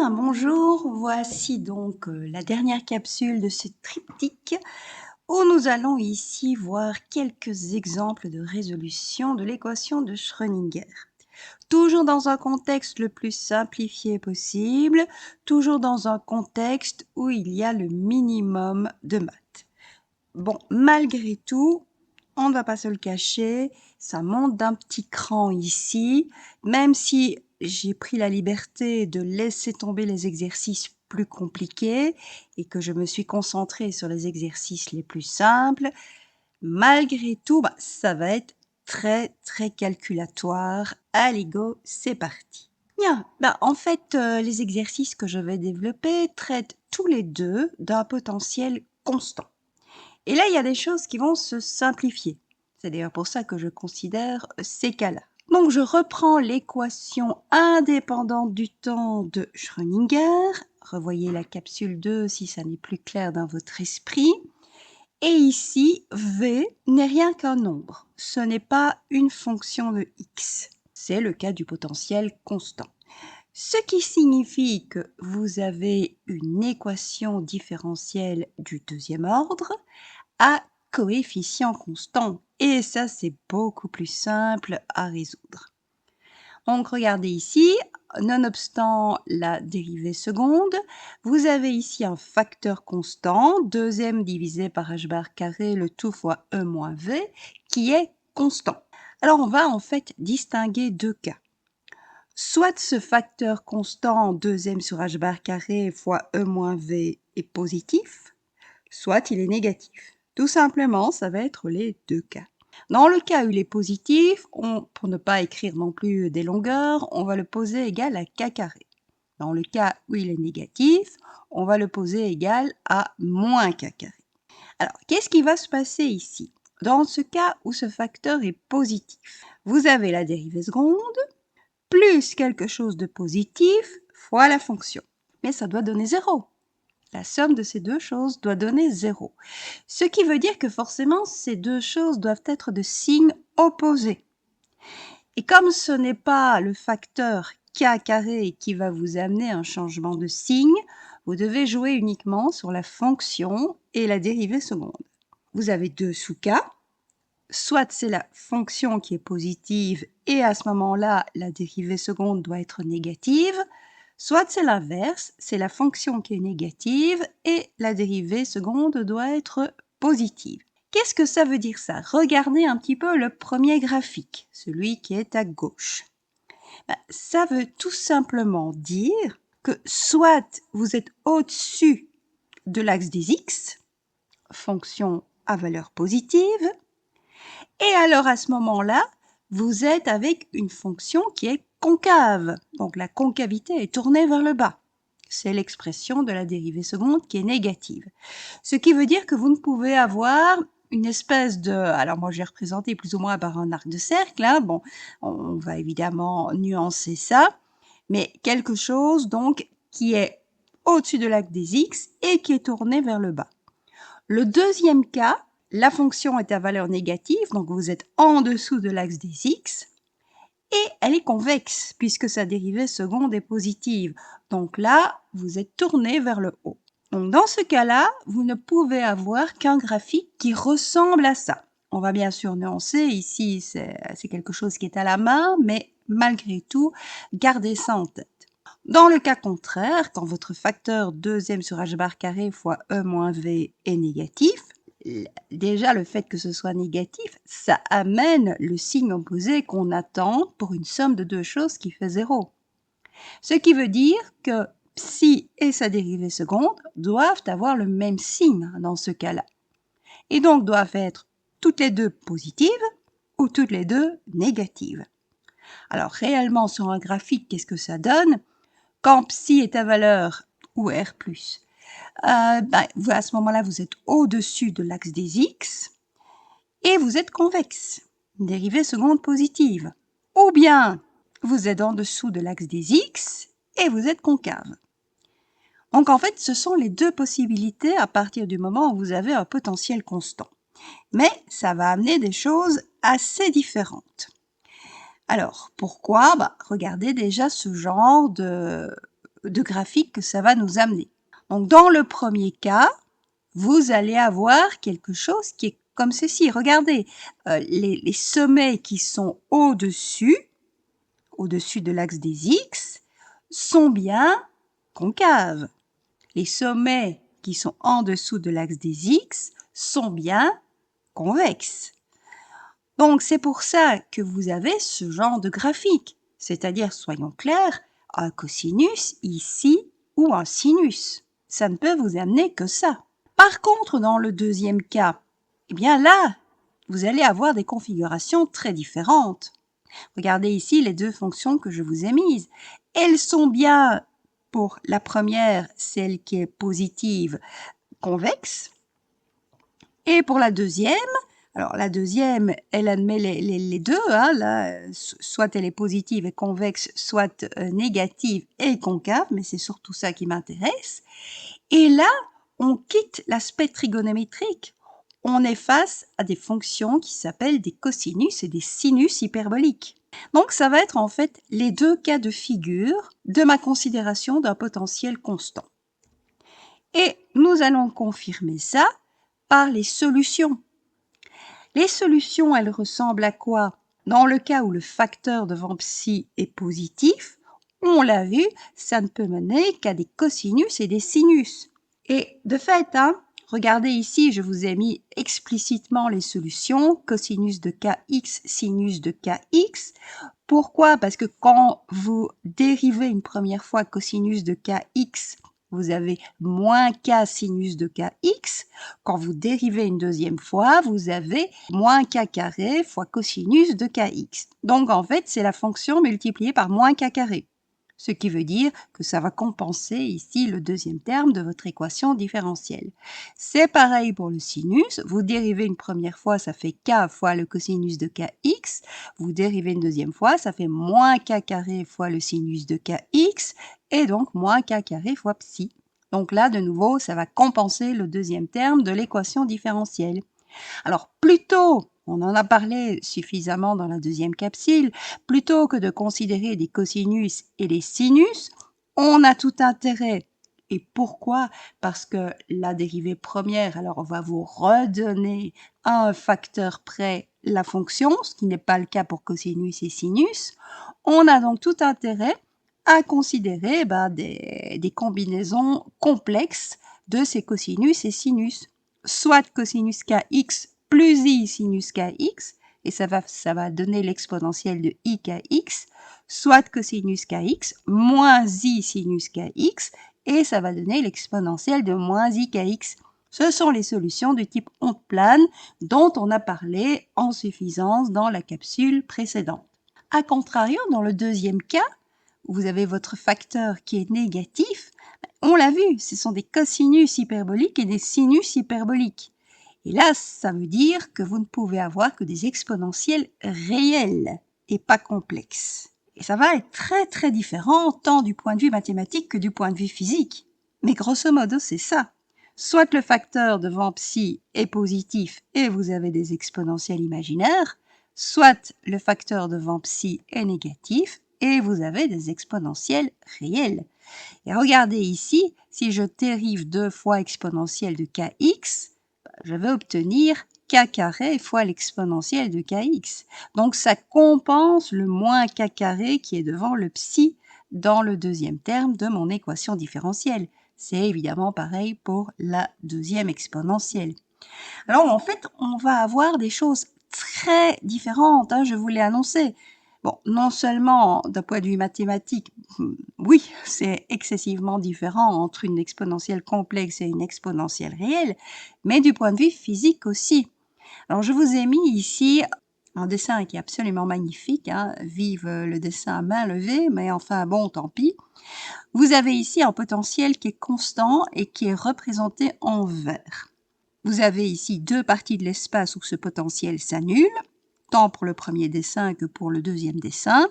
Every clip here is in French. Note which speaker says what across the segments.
Speaker 1: Bien, bonjour. Voici donc la dernière capsule de ce triptyque où nous allons ici voir quelques exemples de résolution de l'équation de Schrödinger. Toujours dans un contexte le plus simplifié possible, toujours dans un contexte où il y a le minimum de maths. Bon, malgré tout, on ne va pas se le cacher, ça monte d'un petit cran ici, même si j'ai pris la liberté de laisser tomber les exercices plus compliqués et que je me suis concentrée sur les exercices les plus simples, malgré tout, ça va être très calculatoire. Allez go, c'est parti. Bien, en fait, les exercices que je vais développer traitent tous les deux d'un potentiel constant. Et là, il y a des choses qui vont se simplifier. C'est d'ailleurs pour ça que je considère ces cas-là. Donc, je reprends l'équation indépendante du temps de Schrödinger. Revoyez la capsule 2 si ça n'est plus clair dans votre esprit. Et ici, V n'est rien qu'un nombre. Ce n'est pas une fonction de x. C'est le cas du potentiel constant. Ce qui signifie que vous avez une équation différentielle du deuxième ordre à coefficient constant. Et ça, c'est beaucoup plus simple à résoudre. Donc, regardez ici, nonobstant la dérivée seconde, vous avez ici un facteur constant, 2m divisé par h bar carré, le tout fois e moins v, qui est constant. Alors, on va en fait distinguer deux cas. Soit ce facteur constant 2m sur h bar carré fois e moins v est positif, soit il est négatif. Tout simplement, ça va être les deux cas. Dans le cas où il est positif, pour ne pas écrire non plus des longueurs, on va le poser égal à k carré. Dans le cas où il est négatif, on va le poser égal à moins k carré. Alors, qu'est-ce qui va se passer ici? Dans ce cas où ce facteur est positif, vous avez la dérivée seconde plus quelque chose de positif fois la fonction. Mais ça doit donner 0. La somme de ces deux choses doit donner 0. Ce qui veut dire que forcément, ces deux choses doivent être de signe opposé. Et comme ce n'est pas le facteur k carré qui va vous amener un changement de signe, vous devez jouer uniquement sur la fonction et la dérivée seconde. Vous avez deux sous-cas. Soit c'est la fonction qui est positive et à ce moment-là, la dérivée seconde doit être négative, soit c'est l'inverse, c'est la fonction qui est négative et la dérivée seconde doit être positive. Qu'est-ce que ça veut dire ça? Regardez un petit peu le premier graphique, celui qui est à gauche. Ça veut tout simplement dire que soit vous êtes au-dessus de l'axe des x, fonction à valeur positive, et alors à ce moment-là, vous êtes avec une fonction qui est concave. Donc la concavité est tournée vers le bas. C'est l'expression de la dérivée seconde qui est négative. Ce qui veut dire que vous ne pouvez avoir une espèce de... Alors moi j'ai représenté plus ou moins par un arc de cercle. Bon, on va évidemment nuancer ça. Mais quelque chose donc qui est au-dessus de l'axe des x et qui est tourné vers le bas. Le deuxième cas, la fonction est à valeur négative, donc vous êtes en dessous de l'axe des x, et elle est convexe, puisque sa dérivée seconde est positive. Donc là, vous êtes tourné vers le haut. Donc dans ce cas-là, vous ne pouvez avoir qu'un graphique qui ressemble à ça. On va bien sûr nuancer, ici c'est quelque chose qui est à la main, mais malgré tout, gardez ça en tête. Dans le cas contraire, quand votre facteur 2m sur h bar carré fois e moins v est négatif, déjà le fait que ce soit négatif, ça amène le signe opposé qu'on attend pour une somme de deux choses qui fait 0. Ce qui veut dire que psi et sa dérivée seconde doivent avoir le même signe dans ce cas-là. Et donc doivent être toutes les deux positives ou toutes les deux négatives. Alors réellement sur un graphique, qu'est-ce que ça donne? Quand psi est à valeur ou r+, à ce moment-là, vous êtes au-dessus de l'axe des x et vous êtes convexe, une dérivée seconde positive. Ou bien, vous êtes en dessous de l'axe des x et vous êtes concave. Donc en fait, ce sont les deux possibilités à partir du moment où vous avez un potentiel constant. Mais ça va amener des choses assez différentes. Alors, pourquoi? Regardez déjà ce genre de de graphique que ça va nous amener. Donc, dans le premier cas, vous allez avoir quelque chose qui est comme ceci. Regardez, les sommets qui sont au-dessus de l'axe des X, sont bien concaves. Les sommets qui sont en dessous de l'axe des X sont bien convexes. Donc, c'est pour ça que vous avez ce genre de graphique. C'est-à-dire, soyons clairs, un cosinus ici ou un sinus. Ça ne peut vous amener que ça. Par contre, dans le deuxième cas, eh bien là, vous allez avoir des configurations très différentes. Regardez ici les deux fonctions que je vous ai mises. Elles sont bien, pour la première, celle qui est positive, convexe. Et pour la deuxième, alors la deuxième, elle admet les deux, hein, là, soit elle est positive et convexe, soit négative et concave, mais c'est surtout ça qui m'intéresse. Et là, on quitte l'aspect trigonométrique. On est face à des fonctions qui s'appellent des cosinus et des sinus hyperboliques. Donc, ça va être en fait les deux cas de figure de ma considération d'un potentiel constant. Et nous allons confirmer ça par les solutions. Les solutions, elles ressemblent à quoi? Dans le cas où le facteur devant psi est positif, on l'a vu, ça ne peut mener qu'à des cosinus et des sinus. Et de fait, regardez ici, je vous ai mis explicitement les solutions, cosinus de kx, sinus de kx. Pourquoi? Parce que quand vous dérivez une première fois cosinus de kx, vous avez moins k sinus de kx. Quand vous dérivez une deuxième fois, vous avez moins k carré fois cosinus de kx. Donc en fait, c'est la fonction multipliée par moins k carré. Ce qui veut dire que ça va compenser ici le deuxième terme de votre équation différentielle. C'est pareil pour le sinus. Vous dérivez une première fois, ça fait k fois le cosinus de kx. Vous dérivez une deuxième fois, ça fait moins k carré fois le sinus de kx, et donc moins k carré fois psi. Donc là, de nouveau, ça va compenser le deuxième terme de l'équation différentielle. Alors, plutôt, on en a parlé suffisamment dans la deuxième capsule, plutôt que de considérer des cosinus et des sinus, on a tout intérêt. Et pourquoi? Parce que la dérivée première, alors on va vous redonner à un facteur près la fonction, ce qui n'est pas le cas pour cosinus et sinus. On a donc tout intérêt à considérer des combinaisons complexes de ces cosinus et sinus. Soit cosinus kx plus i sinus kx, et ça va donner l'exponentielle de i kx, soit cosinus kx moins i sinus kx, et ça va donner l'exponentielle de moins i kx. Ce sont les solutions du type onde plane dont on a parlé en suffisance dans la capsule précédente. A contrario, dans le deuxième cas, vous avez votre facteur qui est négatif, on l'a vu, ce sont des cosinus hyperboliques et des sinus hyperboliques. Et là, ça veut dire que vous ne pouvez avoir que des exponentielles réelles et pas complexes. Et ça va être très très différent tant du point de vue mathématique que du point de vue physique. Mais grosso modo, c'est ça. Soit le facteur devant psi est positif et vous avez des exponentielles imaginaires, soit le facteur devant psi est négatif et vous avez des exponentielles réelles. Et regardez ici, si je dérive 2 fois exponentielle de kx, je vais obtenir k carré fois l'exponentielle de kx. Donc ça compense le moins k carré qui est devant le psi dans le deuxième terme de mon équation différentielle. C'est évidemment pareil pour la deuxième exponentielle. Alors en fait, on va avoir des choses très différentes, je vous l'ai annoncé. Bon, non seulement d'un point de vue mathématique, oui, c'est excessivement différent entre une exponentielle complexe et une exponentielle réelle, mais du point de vue physique aussi. Alors je vous ai mis ici un dessin qui est absolument magnifique, vive le dessin à main levée, mais enfin bon, tant pis. Vous avez ici un potentiel qui est constant et qui est représenté en vert. Vous avez ici deux parties de l'espace où ce potentiel s'annule, tant pour le premier dessin que pour le deuxième dessin.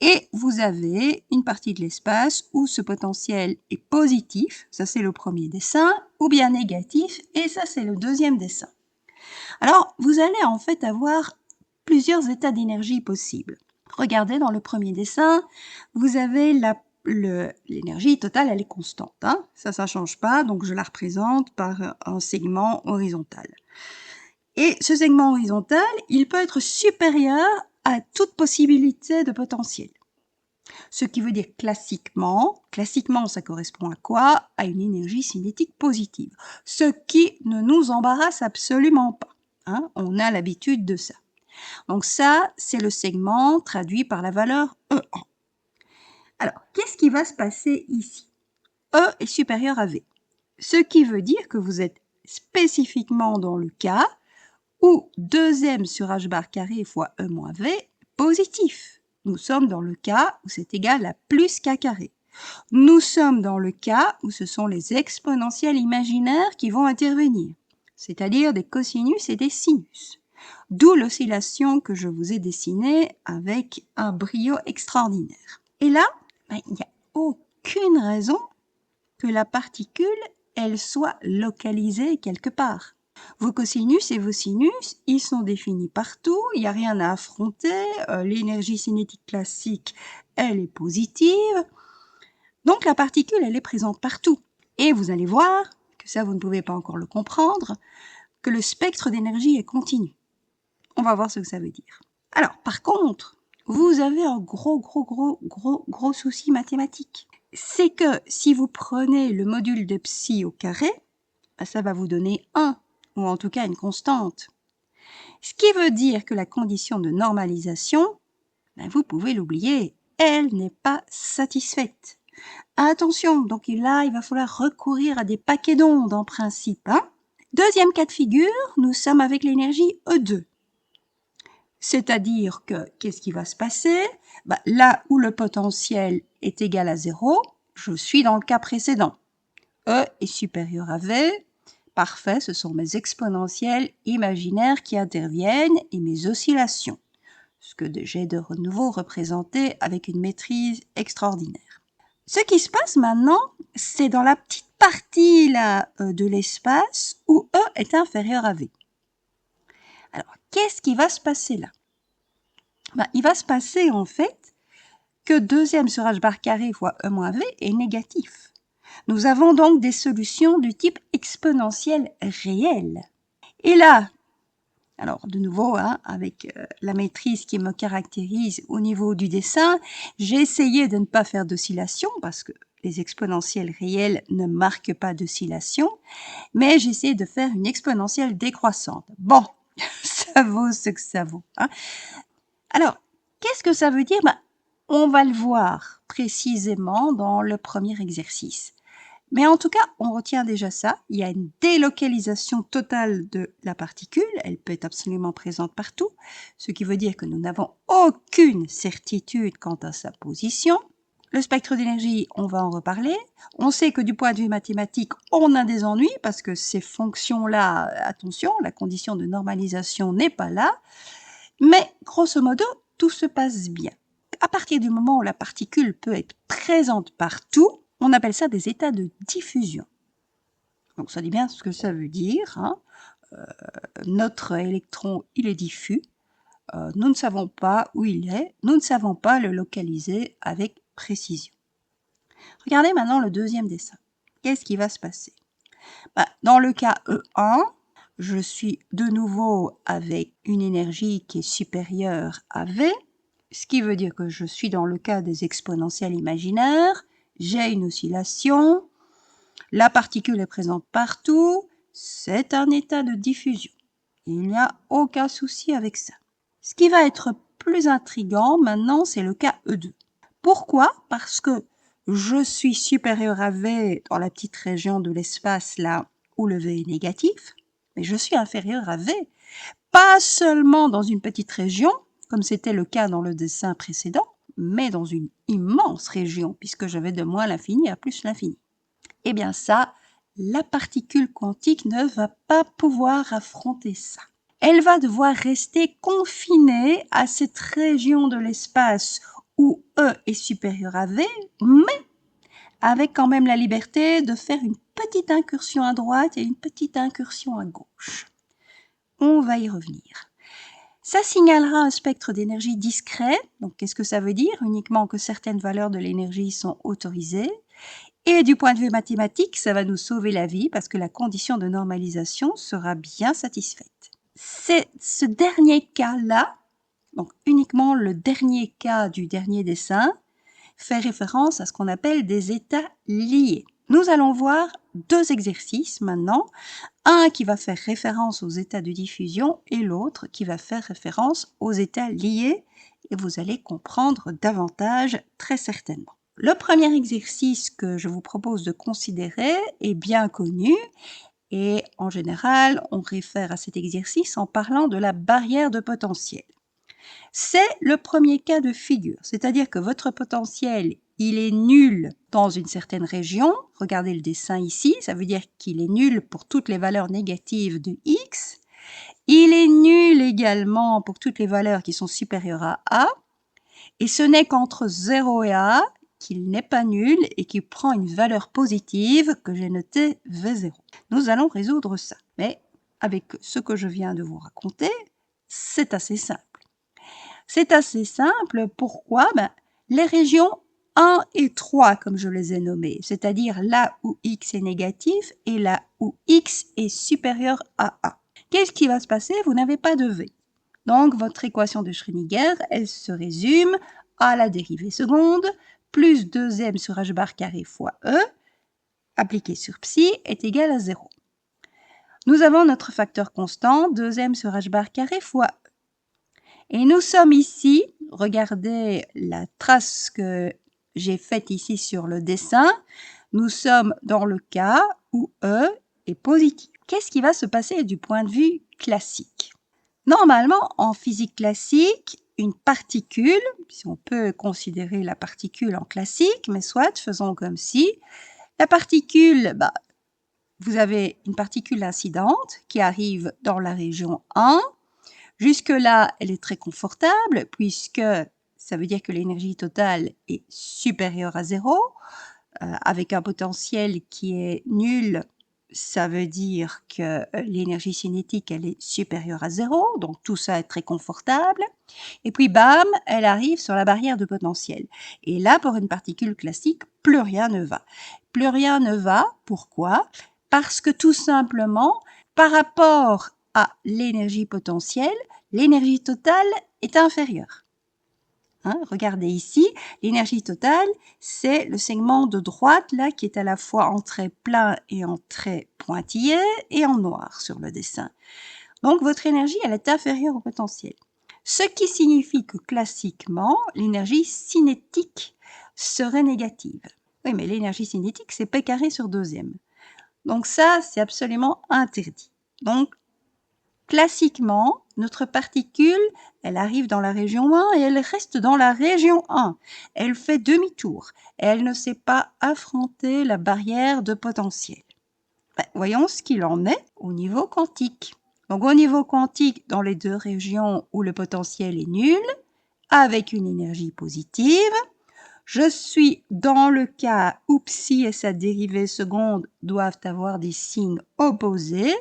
Speaker 1: Et vous avez une partie de l'espace où ce potentiel est positif, ça c'est le premier dessin, ou bien négatif, et ça c'est le deuxième dessin. Alors, vous allez en fait avoir plusieurs états d'énergie possibles. Regardez dans le premier dessin, vous avez la l'énergie totale, elle est constante. Hein. Ça ne change pas, donc je la représente par un segment horizontal. Et ce segment horizontal, il peut être supérieur à toute possibilité de potentiel. Ce qui veut dire classiquement, ça correspond à quoi? À une énergie cinétique positive. Ce qui ne nous embarrasse absolument pas. Hein? On a l'habitude de ça. Donc ça, c'est le segment traduit par la valeur E1. Alors, qu'est-ce qui va se passer ici? E est supérieur à V. Ce qui veut dire que vous êtes spécifiquement dans le cas où 2m sur h bar carré fois E moins V positif. Nous sommes dans le cas où c'est égal à plus k carré. Nous sommes dans le cas où ce sont les exponentielles imaginaires qui vont intervenir, c'est-à-dire des cosinus et des sinus. D'où l'oscillation que je vous ai dessinée avec un brio extraordinaire. Et là, il n'y a aucune raison que la particule, elle soit localisée quelque part. Vos cosinus et vos sinus, ils sont définis partout, il n'y a rien à affronter, l'énergie cinétique classique, elle est positive, donc la particule, elle est présente partout. Et vous allez voir, que ça vous ne pouvez pas encore le comprendre, que le spectre d'énergie est continu. On va voir ce que ça veut dire. Alors, par contre, vous avez un gros souci mathématique. C'est que si vous prenez le module de psi au carré, ça va vous donner 1, ou en tout cas une constante. Ce qui veut dire que la condition de normalisation, vous pouvez l'oublier, elle n'est pas satisfaite. Attention, donc là, il va falloir recourir à des paquets d'ondes en principe. Hein. Deuxième cas de figure, nous sommes avec l'énergie E2. C'est-à-dire que, qu'est-ce qui va se passer? Là où le potentiel est égal à 0, je suis dans le cas précédent. E est supérieur à V. Parfait, ce sont mes exponentielles imaginaires qui interviennent et mes oscillations. Ce que j'ai de nouveau représenté avec une maîtrise extraordinaire. Ce qui se passe maintenant, c'est dans la petite partie là, de l'espace où E est inférieur à V. Alors, qu'est-ce qui va se passer là? Il va se passer en fait que 2m sur h bar carré fois E moins V est négatif. Nous avons donc des solutions du type exponentielle réelle. Et là, alors de nouveau, hein, avec la maîtrise qui me caractérise au niveau du dessin, j'ai essayé de ne pas faire d'oscillation parce que les exponentielles réelles ne marquent pas d'oscillation, mais j'ai essayé de faire une exponentielle décroissante. Bon, ça vaut ce que ça vaut. Hein. Alors, qu'est-ce que ça veut dire? On va le voir précisément dans le premier exercice. Mais en tout cas, on retient déjà ça. Il y a une délocalisation totale de la particule. Elle peut être absolument présente partout, ce qui veut dire que nous n'avons aucune certitude quant à sa position. Le spectre d'énergie, on va en reparler. On sait que du point de vue mathématique, on a des ennuis parce que ces fonctions-là, attention, la condition de normalisation n'est pas là. Mais grosso modo, tout se passe bien. À partir du moment où la particule peut être présente partout, on appelle ça des états de diffusion. Donc ça dit bien ce que ça veut dire. Hein. Notre électron, il est diffus. Nous ne savons pas où il est. Nous ne savons pas le localiser avec précision. Regardez maintenant le deuxième dessin. Qu'est-ce qui va se passer? Dans le cas E1, je suis de nouveau avec une énergie qui est supérieure à V, ce qui veut dire que je suis dans le cas des exponentielles imaginaires, j'ai une oscillation, la particule est présente partout, c'est un état de diffusion. Il n'y a aucun souci avec ça. Ce qui va être plus intriguant maintenant, c'est le cas E2. Pourquoi? Parce que je suis supérieur à V dans la petite région de l'espace là où le V est négatif, mais je suis inférieur à V, pas seulement dans une petite région, comme c'était le cas dans le dessin précédent, mais dans une immense région, puisque je vais de moins l'infini à plus l'infini. Eh bien ça, la particule quantique ne va pas pouvoir affronter ça. Elle va devoir rester confinée à cette région de l'espace où E est supérieur à V, mais avec quand même la liberté de faire une petite incursion à droite et une petite incursion à gauche. On va y revenir. Ça signalera un spectre d'énergie discret. Donc, qu'est-ce que ça veut dire? Uniquement que certaines valeurs de l'énergie sont autorisées. Et du point de vue mathématique, ça va nous sauver la vie parce que la condition de normalisation sera bien satisfaite. C'est ce dernier cas-là, donc uniquement le dernier cas du dernier dessin, fait référence à ce qu'on appelle des états liés. Nous allons voir deux exercices maintenant, un qui va faire référence aux états de diffusion et l'autre qui va faire référence aux états liés, et vous allez comprendre davantage très certainement. Le premier exercice que je vous propose de considérer est bien connu et en général, on réfère à cet exercice en parlant de la barrière de potentiel. C'est le premier cas de figure, c'est-à-dire que votre potentiel, il est nul dans une certaine région. Regardez le dessin ici, ça veut dire qu'il est nul pour toutes les valeurs négatives de x. Il est nul également pour toutes les valeurs qui sont supérieures à a. Et ce n'est qu'entre 0 et a qu'il n'est pas nul et qu'il prend une valeur positive que j'ai notée V0. Nous allons résoudre ça. Mais avec ce que je viens de vous raconter, c'est assez simple. C'est assez simple. Pourquoi? Les régions 1 et 3, comme je les ai nommées, c'est-à-dire là où x est négatif et là où x est supérieur à a. Qu'est-ce qui va se passer? Vous n'avez pas de v. Donc, votre équation de Schrödinger, elle se résume à la dérivée seconde, plus 2m sur h bar carré fois e, appliqué sur psi, est égal à 0. Nous avons notre facteur constant, 2m sur h bar carré fois e. Et nous sommes ici, regardez la trace que j'ai faite ici sur le dessin, nous sommes dans le cas où E est positif. Qu'est-ce qui va se passer du point de vue classique? Normalement, en physique classique, une particule, si on peut considérer la particule en classique, mais soit, faisons comme si, la particule, vous avez une particule incidente qui arrive dans la région 1. Jusque-là, elle est très confortable puisque ça veut dire que l'énergie totale est supérieure à 0. Avec un potentiel qui est nul, ça veut dire que l'énergie cinétique, elle est supérieure à 0. Donc tout ça est très confortable. Et puis bam, elle arrive sur la barrière de potentiel. Et là, pour une particule classique, plus rien ne va. Plus rien ne va, pourquoi? Parce que tout simplement, par rapport à l'énergie potentielle, l'énergie totale est inférieure. Regardez ici, l'énergie totale, c'est le segment de droite là qui est à la fois en trait plein et en trait pointillé et en noir sur le dessin. Donc votre énergie, elle est inférieure au potentiel. Ce qui signifie que classiquement, l'énergie cinétique serait négative. Oui, mais l'énergie cinétique, c'est P carré sur 2m. Donc ça, c'est absolument interdit. Donc, classiquement, notre particule, elle arrive dans la région 1 et elle reste dans la région 1. Elle fait demi-tour. Elle ne sait pas affronter la barrière de potentiel. Voyons ce qu'il en est au niveau quantique. Donc au niveau quantique, dans les deux régions où le potentiel est nul, avec une énergie positive, je suis dans le cas où psi et sa dérivée seconde doivent avoir des signes opposés.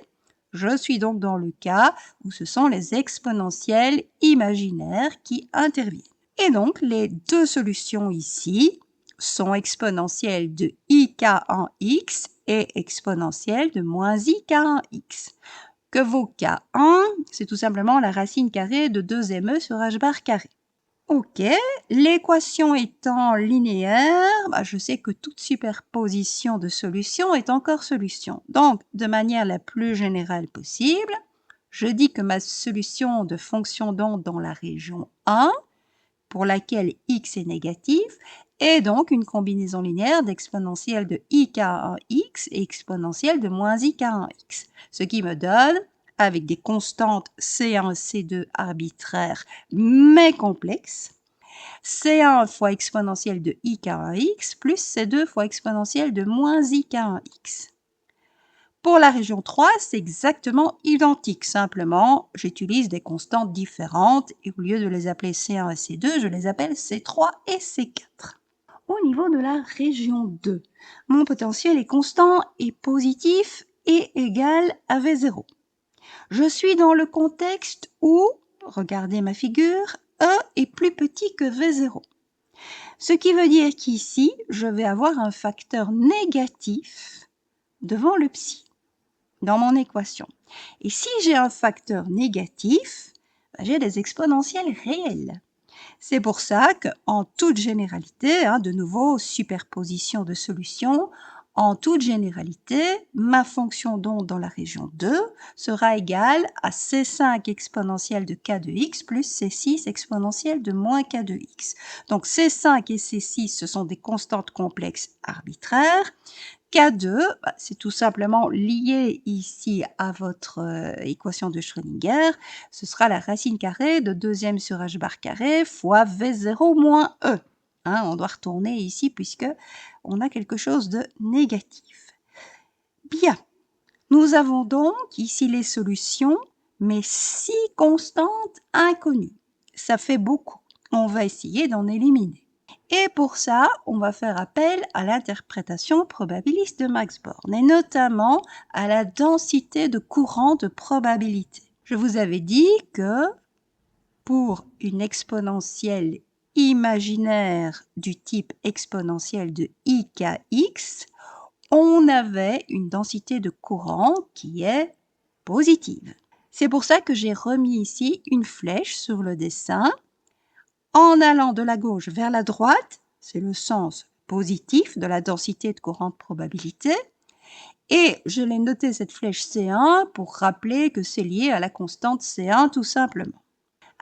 Speaker 1: Je suis donc dans le cas où ce sont les exponentielles imaginaires qui interviennent. Et donc, les deux solutions ici sont exponentielles de ik en x et exponentielles de moins ik en x. Que vaut k1? C'est tout simplement la racine carrée de 2me sur h bar carré. Ok, l'équation étant linéaire, je sais que toute superposition de solutions est encore solution. Donc, de manière la plus générale possible, je dis que ma solution de fonction d'onde dans la région 1, pour laquelle x est négatif, est donc une combinaison linéaire d'exponentielle de ik en x et exponentielle de moins ik en x, ce qui me donne, avec des constantes C1 et C2 arbitraires mais complexes, C1 fois exponentielle de ik en x plus C2 fois exponentielle de moins ik en x. Pour la région 3, c'est exactement identique. Simplement, j'utilise des constantes différentes et au lieu de les appeler C1 et C2, je les appelle C3 et C4. Au niveau de la région 2, mon potentiel est constant et positif et égal à V0. Je suis dans le contexte où regardez ma figure, E est plus petit que V0. Ce qui veut dire qu'ici, je vais avoir un facteur négatif devant le psi, dans mon équation. Et si j'ai un facteur négatif, j'ai des exponentielles réelles. C'est pour ça qu'en toute généralité, de nouveau, superposition de solutions, en toute généralité, ma fonction d'onde dans la région 2 sera égale à C5 exponentielle de k de x plus C6 exponentielle de moins k de x. Donc C5 et C6, ce sont des constantes complexes arbitraires. K2, c'est tout simplement lié ici à votre équation de Schrödinger. Ce sera la racine carrée de 2e sur h bar carré fois V0 moins E. On doit retourner ici puisque on a quelque chose de négatif. Bien, nous avons donc ici les solutions, mais 6 constantes inconnues. Ça fait beaucoup. On va essayer d'en éliminer. Et pour ça, on va faire appel à l'interprétation probabiliste de Max Born, et notamment à la densité de courant de probabilité. Je vous avais dit que pour une exponentielle imaginaire du type exponentielle de ikx, on avait une densité de courant qui est positive. C'est pour ça que j'ai remis ici une flèche sur le dessin. En allant de la gauche vers la droite, c'est le sens positif de la densité de courant de probabilité. Et je l'ai noté cette flèche C1 pour rappeler que c'est lié à la constante C1 tout simplement.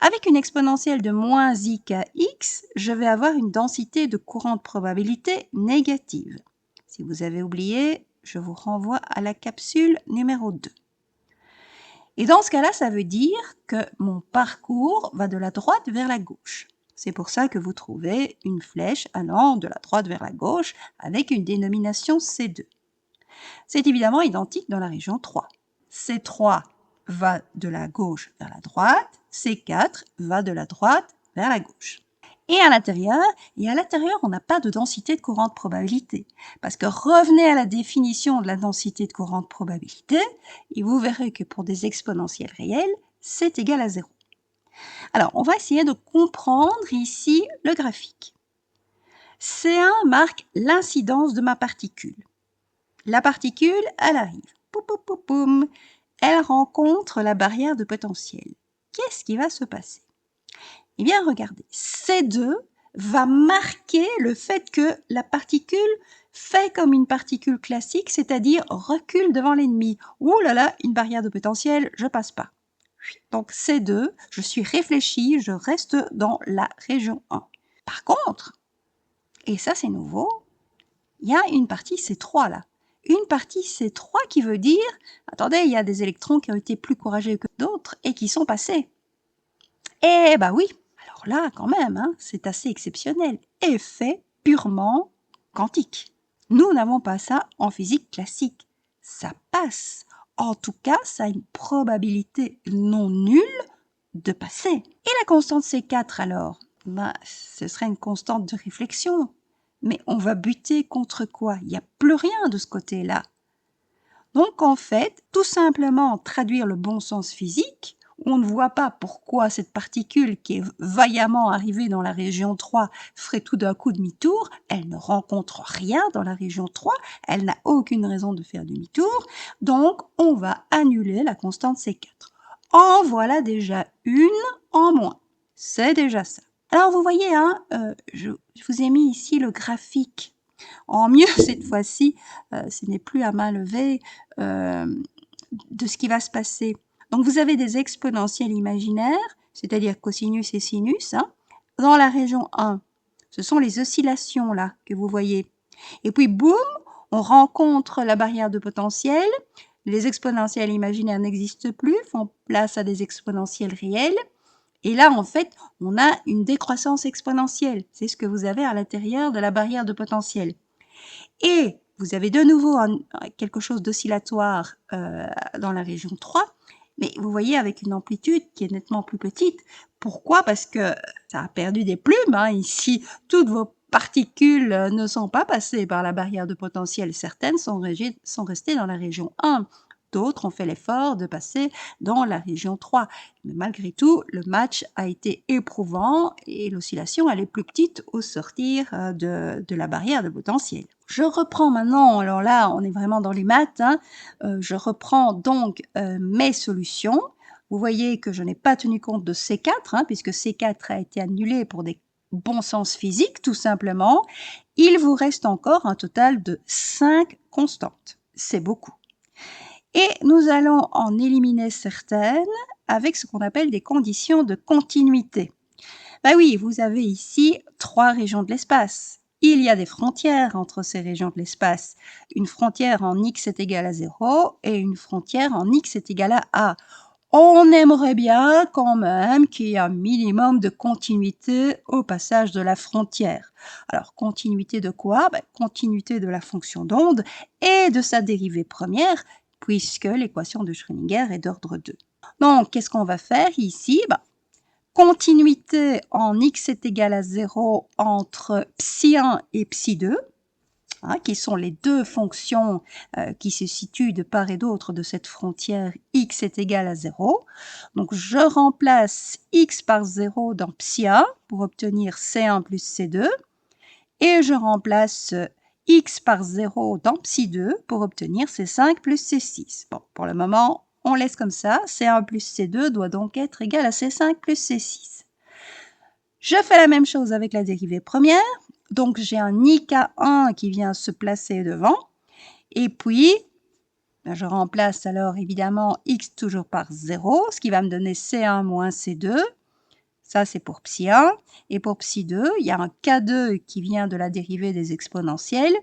Speaker 1: Avec une exponentielle de moins ikx, je vais avoir une densité de courant de probabilité négative. Si vous avez oublié, je vous renvoie à la capsule numéro 2. Et dans ce cas-là, ça veut dire que mon parcours va de la droite vers la gauche. C'est pour ça que vous trouvez une flèche allant de la droite vers la gauche avec une dénomination C2. C'est évidemment identique dans la région 3. C3 va de la gauche vers la droite, C4 va de la droite vers la gauche. Et à l'intérieur, on n'a pas de densité de courant de probabilité. Parce que revenez à la définition de la densité de courant de probabilité, et vous verrez que pour des exponentielles réelles, c'est égal à 0. Alors, on va essayer de comprendre ici le graphique. C1 marque l'incidence de ma particule. La particule, elle arrive. Poum, poum, poum, poum. Elle rencontre la barrière de potentiel. Qu'est-ce qui va se passer? Eh bien, regardez, C2 va marquer le fait que la particule fait comme une particule classique, c'est-à-dire recule devant l'ennemi. Ouh là là, une barrière de potentiel, je passe pas. Donc C2, je suis réfléchi, je reste dans la région 1. Par contre, et ça c'est nouveau, il y a une partie C3 là. Une partie C3 qui veut dire, attendez, il y a des électrons qui ont été plus courageux que d'autres et qui sont passés. Eh ben oui, alors là quand même, c'est assez exceptionnel. Effet purement quantique. Nous n'avons pas ça en physique classique. Ça passe. En tout cas, ça a une probabilité non nulle de passer. Et la constante C4 alors? Ce serait une constante de réflexion. Mais on va buter contre quoi? Il n'y a plus rien de ce côté-là. Donc en fait, tout simplement traduire le bon sens physique, on ne voit pas pourquoi cette particule qui est vaillamment arrivée dans la région 3 ferait tout d'un coup demi-tour. Elle ne rencontre rien dans la région 3, elle n'a aucune raison de faire demi-tour, donc on va annuler la constante C4. En voilà déjà une en moins, c'est déjà ça. Alors vous voyez, je vous ai mis ici le graphique. En mieux cette fois-ci, ce n'est plus à main levée de ce qui va se passer. Donc vous avez des exponentielles imaginaires, c'est-à-dire cosinus et sinus, dans la région 1. Ce sont les oscillations là que vous voyez. Et puis boum, on rencontre la barrière de potentiel, les exponentielles imaginaires n'existent plus, font place à des exponentielles réelles. Et là, en fait, on a une décroissance exponentielle. C'est ce que vous avez à l'intérieur de la barrière de potentiel. Et vous avez de nouveau quelque chose d'oscillatoire dans la région 3, mais vous voyez avec une amplitude qui est nettement plus petite. Pourquoi? Parce que ça a perdu des plumes. Ici, toutes vos particules ne sont pas passées par la barrière de potentiel. Certaines sont restées dans la région 1. d'autres ont fait l'effort de passer dans la région 3. Mais malgré tout, le match a été éprouvant et l'oscillation, elle est plus petite au sortir de la barrière de potentiel. Je reprends maintenant, alors là, on est vraiment dans les maths, hein, je reprends donc mes solutions. Vous voyez que je n'ai pas tenu compte de C4, hein, puisque C4 a été annulé pour des bons sens physiques, tout simplement. Il vous reste encore un total de 5 constantes. C'est beaucoup. Et nous allons en éliminer certaines avec ce qu'on appelle des conditions de continuité. Ben oui, vous avez ici 3 régions de l'espace. Il y a des frontières entre ces régions de l'espace. Une frontière en x est égale à 0 et une frontière en x est égale à a. On aimerait bien quand même qu'il y ait un minimum de continuité au passage de la frontière. Alors, continuité de quoi? Ben, continuité de la fonction d'onde et de sa dérivée première, puisque l'équation de Schrödinger est d'ordre 2. Donc, qu'est-ce qu'on va faire ici? Ben, continuité en x est égal à 0 entre psi1 et psi2, hein, qui sont les deux fonctions qui se situent de part et d'autre de cette frontière x est égal à 0. Donc je remplace x par 0 dans psi1 pour obtenir c1 plus c2 et je remplace x par 0 dans psi2 pour obtenir c5 plus c6. Bon, pour le moment, on laisse comme ça. C1 plus C2 doit donc être égal à C5 plus C6. Je fais la même chose avec la dérivée première. Donc, j'ai un IK1 qui vient se placer devant. Et puis, je remplace alors évidemment x toujours par 0, ce qui va me donner C1 moins C2. Ça, c'est pour psi1. Et pour psi2, il y a un K2 qui vient de la dérivée des exponentielles.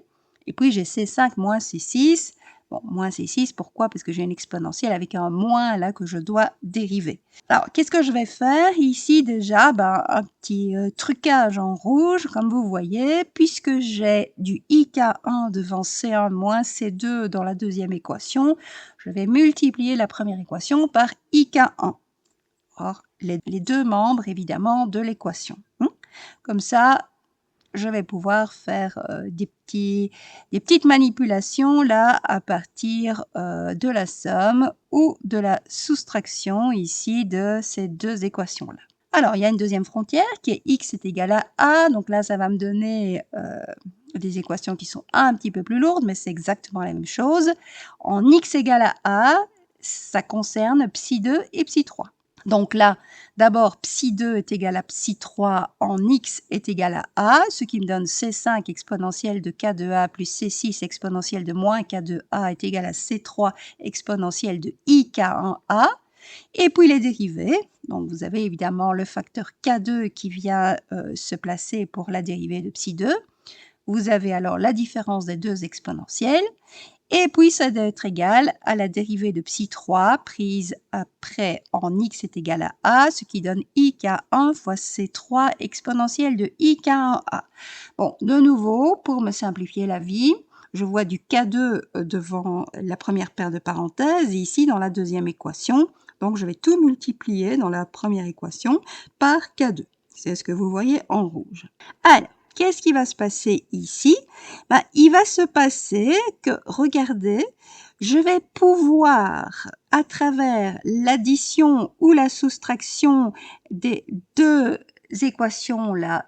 Speaker 1: Et puis, j'ai C5 moins C6. Bon, moins C6, pourquoi? Parce que j'ai une exponentielle avec un moins là que je dois dériver. Alors, qu'est-ce que je vais faire ici déjà? Ben, un petit trucage en rouge, comme vous voyez, puisque j'ai du IK1 devant C1 moins C2 dans la deuxième équation, je vais multiplier la première équation par IK1. Or, les deux membres, évidemment, de l'équation. Comme ça, je vais pouvoir faire des petites manipulations là à partir de la somme ou de la soustraction ici de ces deux équations-là. Alors, il y a une deuxième frontière qui est x est égal à a. Donc là, ça va me donner des équations qui sont un petit peu plus lourdes, mais c'est exactement la même chose. En x égale à a, ça concerne psi2 et psi3. Donc là, d'abord, psi2 est égal à psi3 en x est égal à a, ce qui me donne c5 exponentielle de k de a plus c6 exponentielle de moins k de a est égal à c3 exponentielle de ik en a. Et puis les dérivées, donc vous avez évidemment le facteur k2 qui vient se placer pour la dérivée de psi2. Vous avez alors la différence des deux exponentielles. Et puis, ça doit être égal à la dérivée de psi3 prise après en x est égal à a, ce qui donne ik1 fois c3 exponentielle de ik1a. Bon, de nouveau, pour me simplifier la vie, je vois du k2 devant la première paire de parenthèses, ici dans la deuxième équation. Donc, je vais tout multiplier dans la première équation par k2. C'est ce que vous voyez en rouge. Alors, qu'est-ce qui va se passer ici? Ben, il va se passer que, regardez, je vais pouvoir, à travers l'addition ou la soustraction des deux équations là,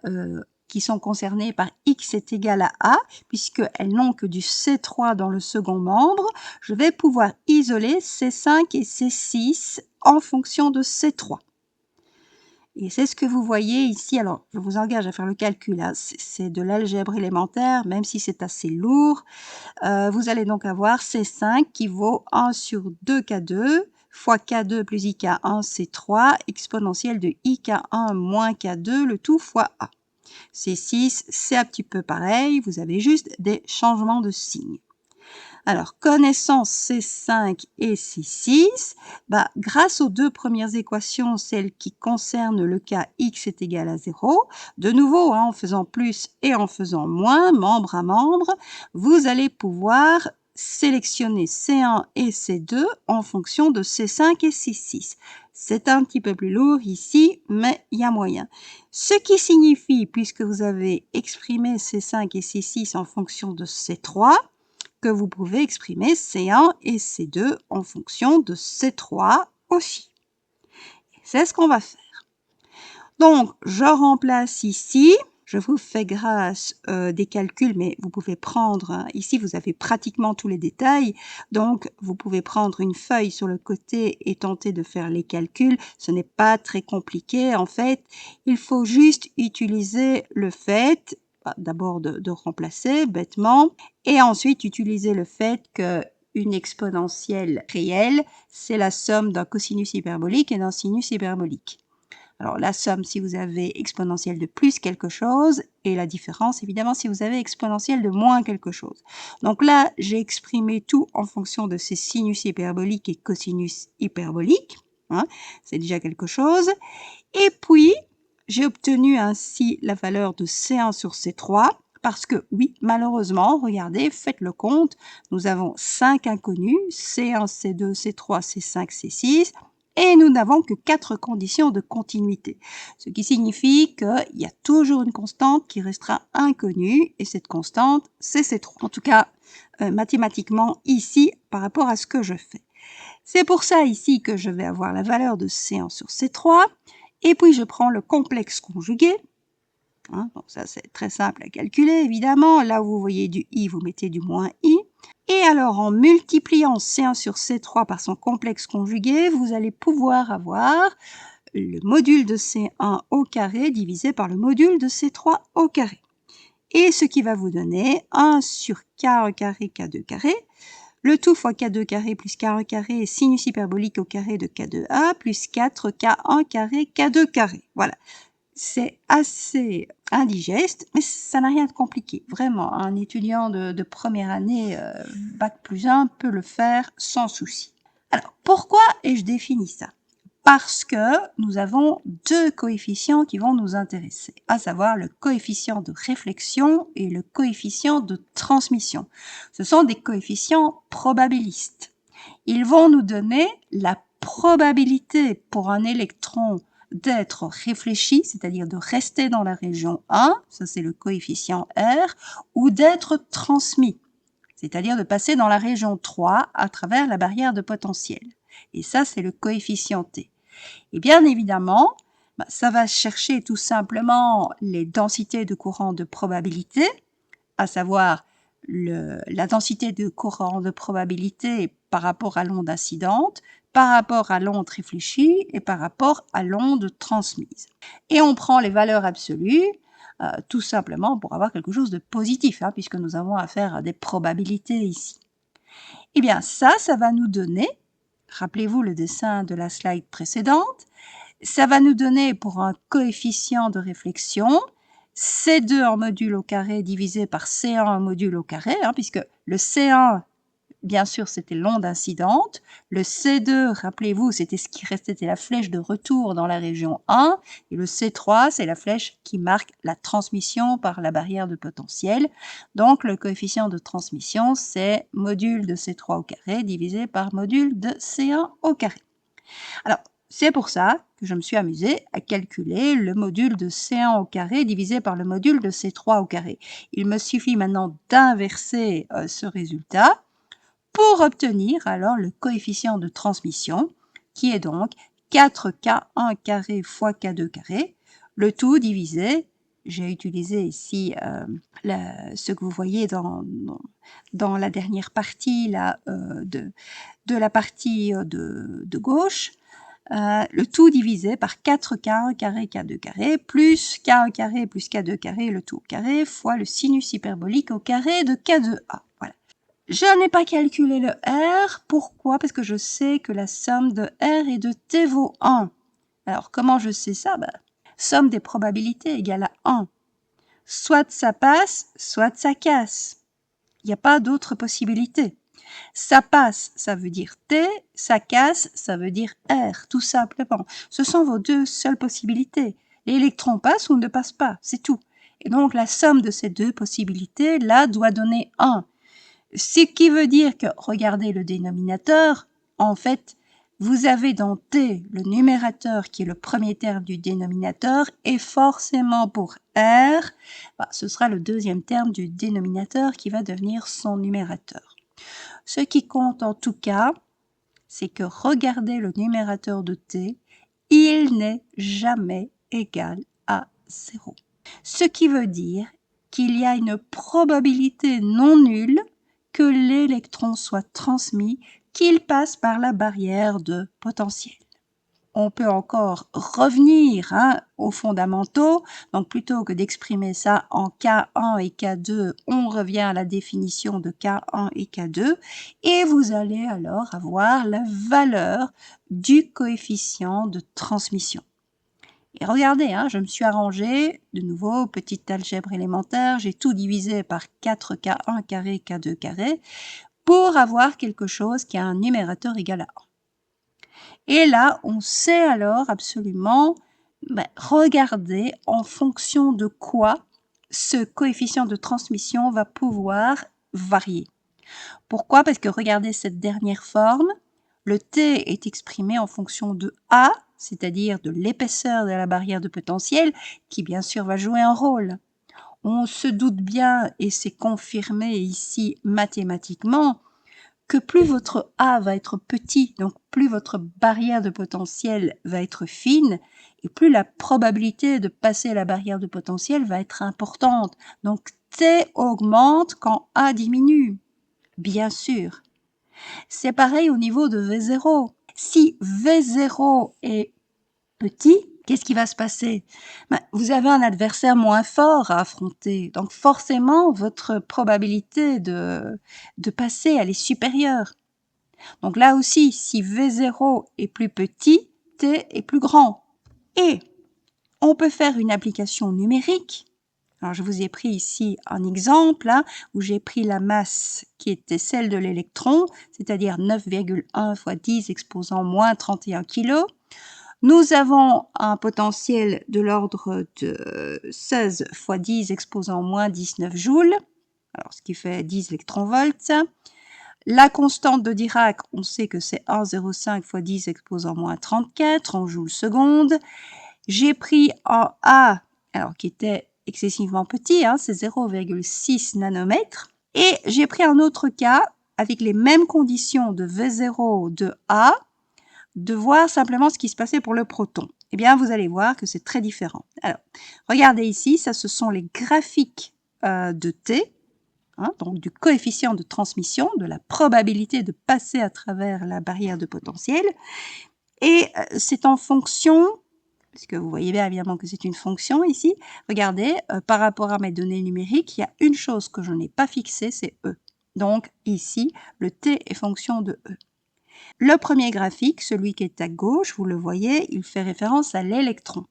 Speaker 1: qui sont concernées par x est égal à a, puisqu'elles n'ont que du C3 dans le second membre, je vais pouvoir isoler C5 et C6 en fonction de C3. Et c'est ce que vous voyez ici. Alors, je vous engage à faire le calcul. Hein. C'est de l'algèbre élémentaire, même si c'est assez lourd. Vous allez donc avoir C5 qui vaut 1 sur 2K2 fois K2 plus IK1, C3, exponentielle de IK1 moins K2, le tout fois A. C6, c'est un petit peu pareil. Vous avez juste des changements de signe. Alors, connaissant C5 et C6, bah, grâce aux deux premières équations, celles qui concernent le cas x est égal à 0, de nouveau, hein, en faisant plus et en faisant moins, membre à membre, vous allez pouvoir sélectionner C1 et C2 en fonction de C5 et C6. C'est un petit peu plus lourd ici, mais il y a moyen. Ce qui signifie, puisque vous avez exprimé C5 et C6 en fonction de C3, que vous pouvez exprimer C1 et C2 en fonction de C3 aussi. C'est ce qu'on va faire. Donc, je remplace ici. Je vous fais grâce des calculs, mais vous pouvez prendre, ici vous avez pratiquement tous les détails, donc vous pouvez prendre une feuille sur le côté et tenter de faire les calculs. Ce n'est pas très compliqué en fait, il faut juste utiliser le fait, d'abord de remplacer bêtement, et ensuite utiliser le fait que une exponentielle réelle, c'est la somme d'un cosinus hyperbolique et d'un sinus hyperbolique. Alors la somme si vous avez exponentielle de plus quelque chose et la différence évidemment si vous avez exponentielle de moins quelque chose. Donc là j'ai exprimé tout en fonction de ces sinus hyperboliques et cosinus hyperboliques, hein, c'est déjà quelque chose. Et puis j'ai obtenu ainsi la valeur de C1 sur C3 parce que oui malheureusement regardez faites le compte, nous avons 5 inconnus C1, C2, C3, C5, C6 et nous n'avons que 4 conditions de continuité. Ce qui signifie qu'il y a toujours une constante qui restera inconnue et cette constante, c'est C3. En tout cas, mathématiquement, ici, par rapport à ce que je fais. C'est pour ça ici que je vais avoir la valeur de C1 sur C3 et puis je prends le complexe conjugué. Hein, donc ça, c'est très simple à calculer, évidemment. Là où vous voyez du i, vous mettez du moins i. Et alors, en multipliant C1 sur C3 par son complexe conjugué, vous allez pouvoir avoir le module de C1 au carré divisé par le module de C3 au carré. Et ce qui va vous donner 1 sur k1 carré k2 carré, le tout fois k2 carré plus k1 carré sinus hyperbolique au carré de k2a plus 4k1 carré k2 carré. Voilà. C'est assez indigeste, mais ça n'a rien de compliqué. Vraiment, un étudiant de première année, Bac plus 1, peut le faire sans souci. Alors, pourquoi ai-je défini ça? Parce que nous avons deux coefficients qui vont nous intéresser, à savoir le coefficient de réflexion et le coefficient de transmission. Ce sont des coefficients probabilistes. Ils vont nous donner la probabilité pour un électron d'être réfléchi, c'est-à-dire de rester dans la région 1, ça c'est le coefficient R, ou d'être transmis, c'est-à-dire de passer dans la région 3 à travers la barrière de potentiel. Et ça c'est le coefficient T. Et bien évidemment, ça va chercher tout simplement les densités de courant de probabilité, à savoir la densité de courant de probabilité par rapport à l'onde incidente, par rapport à l'onde réfléchie et par rapport à l'onde transmise. Et on prend les valeurs absolues, tout simplement pour avoir quelque chose de positif, hein, puisque nous avons affaire à des probabilités ici. Eh bien ça va nous donner, rappelez-vous le dessin de la slide précédente, ça va nous donner pour un coefficient de réflexion C2 en module au carré divisé par C1 en module au carré, hein, puisque le C1, bien sûr, c'était l'onde incidente. Le C2, rappelez-vous, c'était ce qui restait, c'était la flèche de retour dans la région 1. Et le C3, c'est la flèche qui marque la transmission par la barrière de potentiel. Donc, le coefficient de transmission, c'est module de C3 au carré divisé par module de C1 au carré. Alors, c'est pour ça que je me suis amusée à calculer le module de C1 au carré divisé par le module de C3 au carré. Il me suffit maintenant d'inverser ce résultat pour obtenir alors le coefficient de transmission qui est donc 4K1 carré fois K2 carré, le tout divisé, j'ai utilisé ici ce que vous voyez dans la dernière partie là, de la partie de gauche, le tout divisé par 4K1 carré K2 carré plus K1 carré plus K2 carré, le tout au carré, fois le sinus hyperbolique au carré de K2A. Voilà. Je n'ai pas calculé le R. Pourquoi? Parce que je sais que la somme de R et de T vaut 1. Alors, comment je sais ça? Somme des probabilités égale à 1. Soit ça passe, soit ça casse. Il n'y a pas d'autre possibilité. Ça passe, ça veut dire T, ça casse, ça veut dire R, tout simplement. Ce sont vos deux seules possibilités. L'électron passe ou ne passe pas, c'est tout. Et donc, la somme de ces deux possibilités, là, doit donner 1. Ce qui veut dire que, regardez le dénominateur, en fait, vous avez dans T le numérateur qui est le premier terme du dénominateur et forcément pour R, ce sera le deuxième terme du dénominateur qui va devenir son numérateur. Ce qui compte en tout cas, c'est que regardez le numérateur de t, il n'est jamais égal à 0. Ce qui veut dire qu'il y a une probabilité non nulle que l'électron soit transmis, qu'il passe par la barrière de potentiel. On peut encore revenir aux fondamentaux. Donc, plutôt que d'exprimer ça en K1 et K2, on revient à la définition de K1 et K2. Et vous allez alors avoir la valeur du coefficient de transmission. Et regardez, je me suis arrangée, de nouveau, petite algèbre élémentaire, j'ai tout divisé par 4K1 carré, K2 carré, pour avoir quelque chose qui a un numérateur égal à 1. Et là, on sait alors absolument regarder en fonction de quoi ce coefficient de transmission va pouvoir varier. Pourquoi? Parce que regardez cette dernière forme, le T est exprimé en fonction de A, c'est-à-dire de l'épaisseur de la barrière de potentiel, qui bien sûr va jouer un rôle. On se doute bien, et c'est confirmé ici mathématiquement, que plus votre A va être petit, donc plus votre barrière de potentiel va être fine, et plus la probabilité de passer la barrière de potentiel va être importante. Donc T augmente quand A diminue, bien sûr. C'est pareil au niveau de V0. Si V0 est petit, qu'est-ce qui va se passer? Vous avez un adversaire moins fort à affronter, donc forcément votre probabilité de passer, elle est supérieure. Donc là aussi, si V0 est plus petit, T est plus grand. Et on peut faire une application numérique. Alors, je vous ai pris ici un exemple où j'ai pris la masse qui était celle de l'électron, c'est-à-dire 9,1 fois 10 exposant moins 31 kg. Nous avons un potentiel de l'ordre de 16 fois 10 exposant moins 19 joules, alors ce qui fait 10 électronvolts. La constante de Dirac, on sait que c'est 1,05 fois 10 exposant moins 34 en joules secondes. J'ai pris un A, alors qui était excessivement petit, c'est 0,6 nanomètres. Et j'ai pris un autre cas avec les mêmes conditions de V0 de A, de voir simplement ce qui se passait pour le proton. Eh bien, vous allez voir que c'est très différent. Alors, regardez ici, ça ce sont les graphiques de T, donc du coefficient de transmission, de la probabilité de passer à travers la barrière de potentiel. Et c'est en fonction, parce que vous voyez bien évidemment que c'est une fonction ici, regardez, par rapport à mes données numériques, il y a une chose que je n'ai pas fixée, c'est E. Donc ici, le T est fonction de E. Le premier graphique, celui qui est à gauche, vous le voyez, il fait référence à l'électron.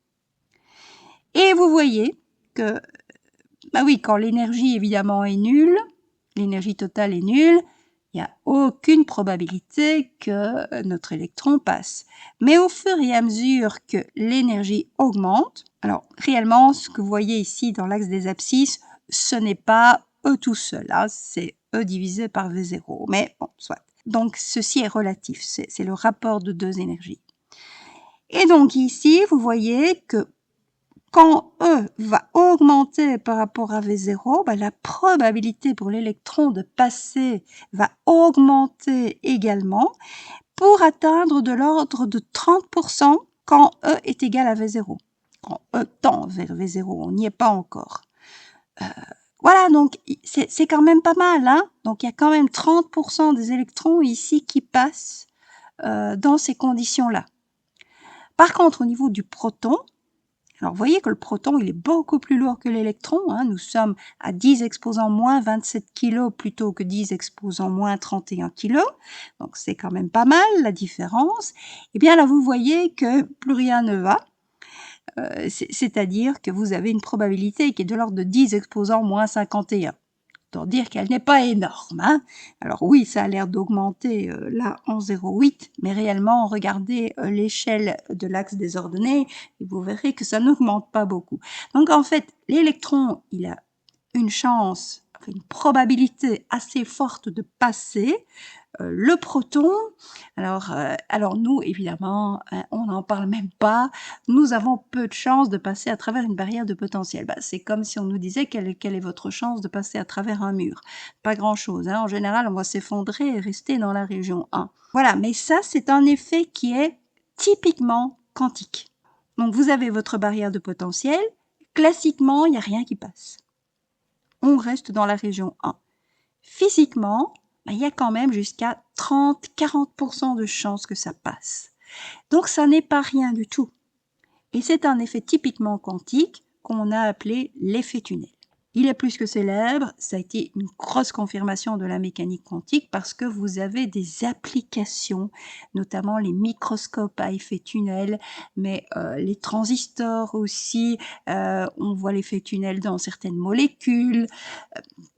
Speaker 1: Et vous voyez que, quand l'énergie évidemment est nulle, l'énergie totale est nulle, il n'y a aucune probabilité que notre électron passe. Mais au fur et à mesure que l'énergie augmente, alors réellement, ce que vous voyez ici dans l'axe des abscisses, ce n'est pas E tout seul, c'est E divisé par V0, mais bon, soit. Donc ceci est relatif, c'est le rapport de deux énergies. Et donc ici, vous voyez que quand E va augmenter par rapport à V0, la probabilité pour l'électron de passer va augmenter également pour atteindre de l'ordre de 30% quand E est égal à V0. Quand E tend vers V0, on n'y est pas encore. Voilà, donc c'est quand même pas mal. Donc il y a quand même 30% des électrons ici qui passent dans ces conditions-là. Par contre, au niveau du proton, alors, vous voyez que le proton, il est beaucoup plus lourd que l'électron. Nous sommes à 10 exposant moins 27 kg plutôt que 10 exposant moins 31 kg. Donc, c'est quand même pas mal, la différence. Et bien là, vous voyez que plus rien ne va. C'est-à-dire que vous avez une probabilité qui est de l'ordre de 10 exposant moins 51. Pour dire qu'elle n'est pas énorme. Alors oui, ça a l'air d'augmenter là en 0,8, mais réellement, regardez l'échelle de l'axe des ordonnées et vous verrez que ça n'augmente pas beaucoup. Donc en fait, l'électron, il a une chance, une probabilité assez forte de passer. Le proton, alors nous évidemment, hein, on n'en parle même pas, nous avons peu de chances de passer à travers une barrière de potentiel. Bah, c'est comme si on nous disait quelle est votre chance de passer à travers un mur? Pas grand-chose, hein. En général, on va s'effondrer et rester dans la région 1. Voilà, mais ça, c'est un effet qui est typiquement quantique. Donc vous avez votre barrière de potentiel, classiquement, il n'y a rien qui passe. On reste dans la région 1. Physiquement, il y a quand même jusqu'à 30-40% de chances que ça passe. Donc ça n'est pas rien du tout. Et c'est un effet typiquement quantique qu'on a appelé l'effet tunnel. Il est plus que célèbre, ça a été une grosse confirmation de la mécanique quantique parce que vous avez des applications, notamment les microscopes à effet tunnel, mais les transistors aussi, on voit l'effet tunnel dans certaines molécules.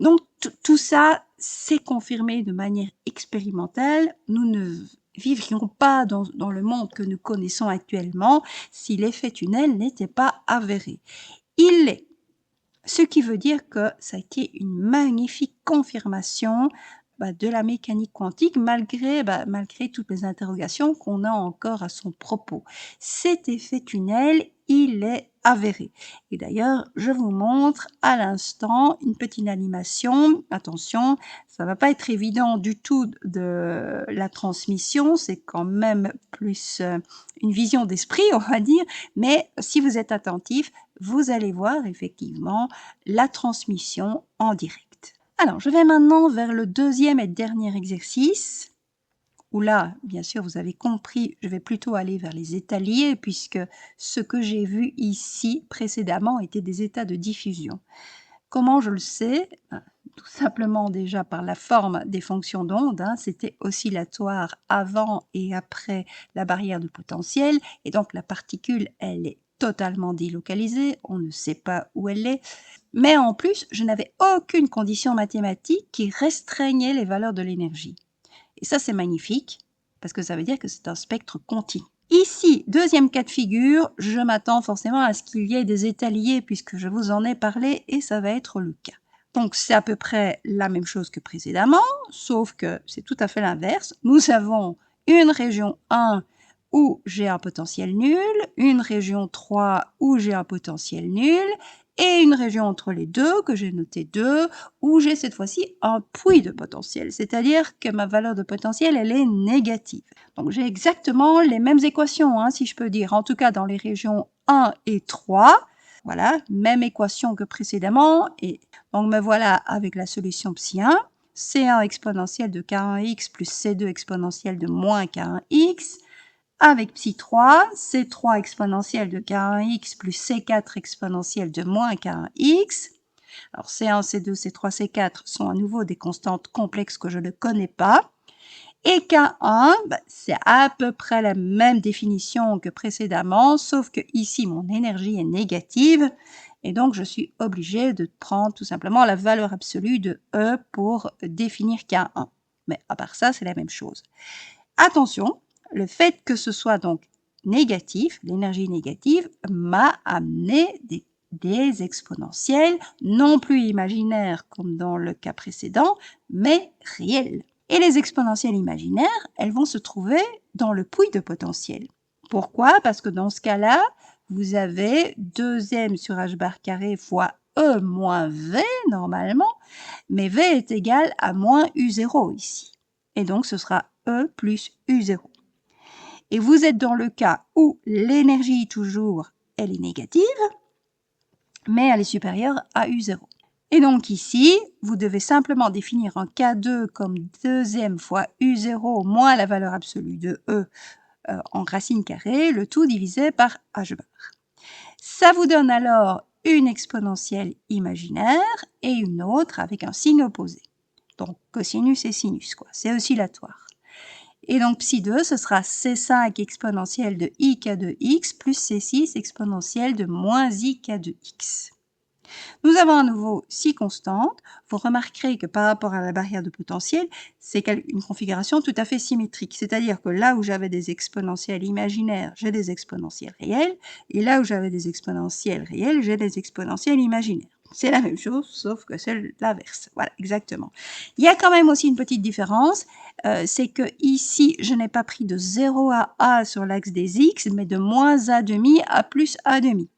Speaker 1: Donc tout ça, c'est confirmé de manière expérimentale. Nous ne vivrions pas dans le monde que nous connaissons actuellement si l'effet tunnel n'était pas avéré. Il l'est. Ce qui veut dire que ça a été une magnifique confirmation de la mécanique quantique malgré toutes les interrogations qu'on a encore à son propos. Cet effet tunnel, il est avéré. Et d'ailleurs, je vous montre à l'instant une petite animation. Attention, ça va pas être évident du tout de la transmission, c'est quand même plus une vision d'esprit, on va dire, mais si vous êtes attentif, vous allez voir effectivement la transmission en direct. Alors, je vais maintenant vers le deuxième et dernier exercice, où là, bien sûr, vous avez compris, je vais plutôt aller vers les états liés, puisque ce que j'ai vu ici précédemment était des états de diffusion. Comment je le sais? Tout simplement déjà par la forme des fonctions d'onde, hein, c'était oscillatoire avant et après la barrière de potentiel, et donc la particule, elle est totalement délocalisée, on ne sait pas où elle est, mais en plus, je n'avais aucune condition mathématique qui restreignait les valeurs de l'énergie. Et ça, c'est magnifique, parce que ça veut dire que c'est un spectre continu. Ici, deuxième cas de figure, je m'attends forcément à ce qu'il y ait des états liés, puisque je vous en ai parlé, et ça va être le cas. Donc, c'est à peu près la même chose que précédemment, sauf que c'est tout à fait l'inverse. Nous avons une région 1 où j'ai un potentiel nul, une région 3 où j'ai un potentiel nul, et une région entre les deux, que j'ai noté 2, où j'ai cette fois-ci un puits de potentiel, c'est-à-dire que ma valeur de potentiel, elle est négative. Donc j'ai exactement les mêmes équations, hein, si je peux dire, en tout cas dans les régions 1 et 3. Voilà, même équation que précédemment, et donc me voilà avec la solution psi1, C1 exponentielle de K1x plus C2 exponentielle de moins K1x, avec psi3, C3 exponentielle de K1x plus C4 exponentielle de moins K1x. Alors C1, C2, C3, C4 sont à nouveau des constantes complexes que je ne connais pas. Et K1, c'est à peu près la même définition que précédemment, sauf que ici, mon énergie est négative, et donc je suis obligée de prendre tout simplement la valeur absolue de E pour définir K1. Mais à part ça, c'est la même chose. Attention, le fait que ce soit donc négatif, l'énergie négative, m'a amené des exponentielles, non plus imaginaires comme dans le cas précédent, mais réelles. Et les exponentielles imaginaires, elles vont se trouver dans le puits de potentiel. Pourquoi? Parce que dans ce cas-là, vous avez 2m sur h bar carré fois E moins V normalement, mais V est égal à moins U0 ici. Et donc ce sera E plus U0. Et vous êtes dans le cas où l'énergie toujours, elle est négative, mais elle est supérieure à U0. Et donc ici, vous devez simplement définir un K2 comme 2m fois U0 moins la valeur absolue de E en racine carrée, le tout divisé par h bar. Ça vous donne alors une exponentielle imaginaire et une autre avec un signe opposé. Donc cosinus et sinus, quoi. C'est oscillatoire. Et donc psi2, ce sera C5 exponentielle de ik2x plus C6 exponentielle de moins ik2x. Nous avons à nouveau 6 constantes. Vous remarquerez que par rapport à la barrière de potentiel, c'est une configuration tout à fait symétrique. C'est-à-dire que là où j'avais des exponentielles imaginaires, j'ai des exponentielles réelles. Et là où j'avais des exponentielles réelles, j'ai des exponentielles imaginaires. C'est la même chose, sauf que c'est l'inverse. Voilà, exactement. Il y a quand même aussi une petite différence, c'est que ici, je n'ai pas pris de 0 à a sur l'axe des x, mais de moins a demi à plus a demi.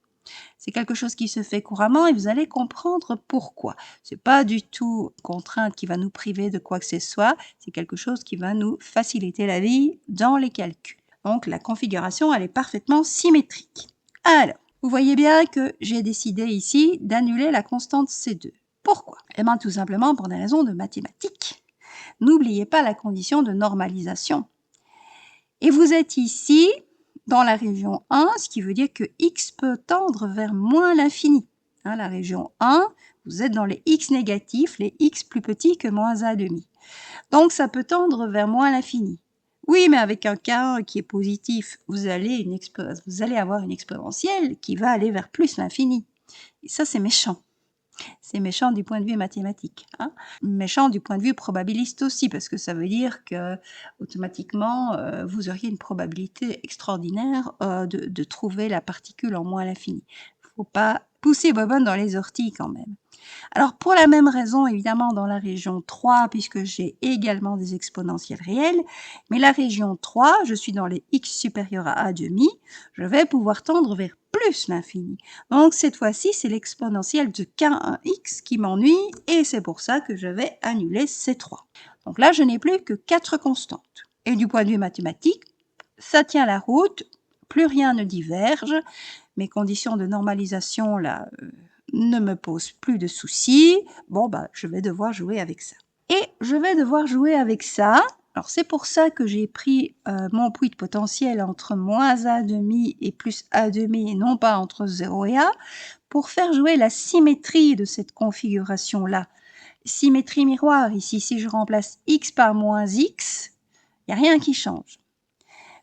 Speaker 1: C'est quelque chose qui se fait couramment et vous allez comprendre pourquoi. C'est pas du tout une contrainte qui va nous priver de quoi que ce soit, c'est quelque chose qui va nous faciliter la vie dans les calculs. Donc la configuration, elle est parfaitement symétrique. Alors, vous voyez bien que j'ai décidé ici d'annuler la constante C2. Pourquoi? Eh bien, tout simplement pour des raisons de mathématiques. N'oubliez pas la condition de normalisation. Et vous êtes ici dans la région 1, ce qui veut dire que x peut tendre vers moins l'infini. Hein, la région 1, vous êtes dans les x négatifs, les x plus petits que moins a demi. Donc, ça peut tendre vers moins l'infini. Oui, mais avec un K1 qui est positif, vous allez avoir une exponentielle qui va aller vers plus l'infini. Et ça, c'est méchant. C'est méchant du point de vue mathématique. Hein. Méchant du point de vue probabiliste aussi, parce que ça veut dire que automatiquement, vous auriez une probabilité extraordinaire de trouver la particule en moins l'infini. Il ne faut pas pousser Bobonne dans les orties quand même. Alors, pour la même raison, évidemment, dans la région 3, puisque j'ai également des exponentielles réelles, mais la région 3, je suis dans les x supérieurs à a demi, je vais pouvoir tendre vers plus l'infini. Donc, cette fois-ci, c'est l'exponentielle de k1x qui m'ennuie, et c'est pour ça que je vais annuler ces 3. Donc là, je n'ai plus que 4 constantes. Et du point de vue mathématique, ça tient la route, plus rien ne diverge, mes conditions de normalisation, là, ne me pose plus de soucis. Bon, bah, je vais devoir jouer avec ça. Et je vais devoir jouer avec ça. Alors, c'est pour ça que j'ai pris mon puits de potentiel entre moins a demi et plus a demi, et non pas entre 0 et a, pour faire jouer la symétrie de cette configuration-là. Symétrie miroir, ici, si je remplace x par moins x, il n'y a rien qui change.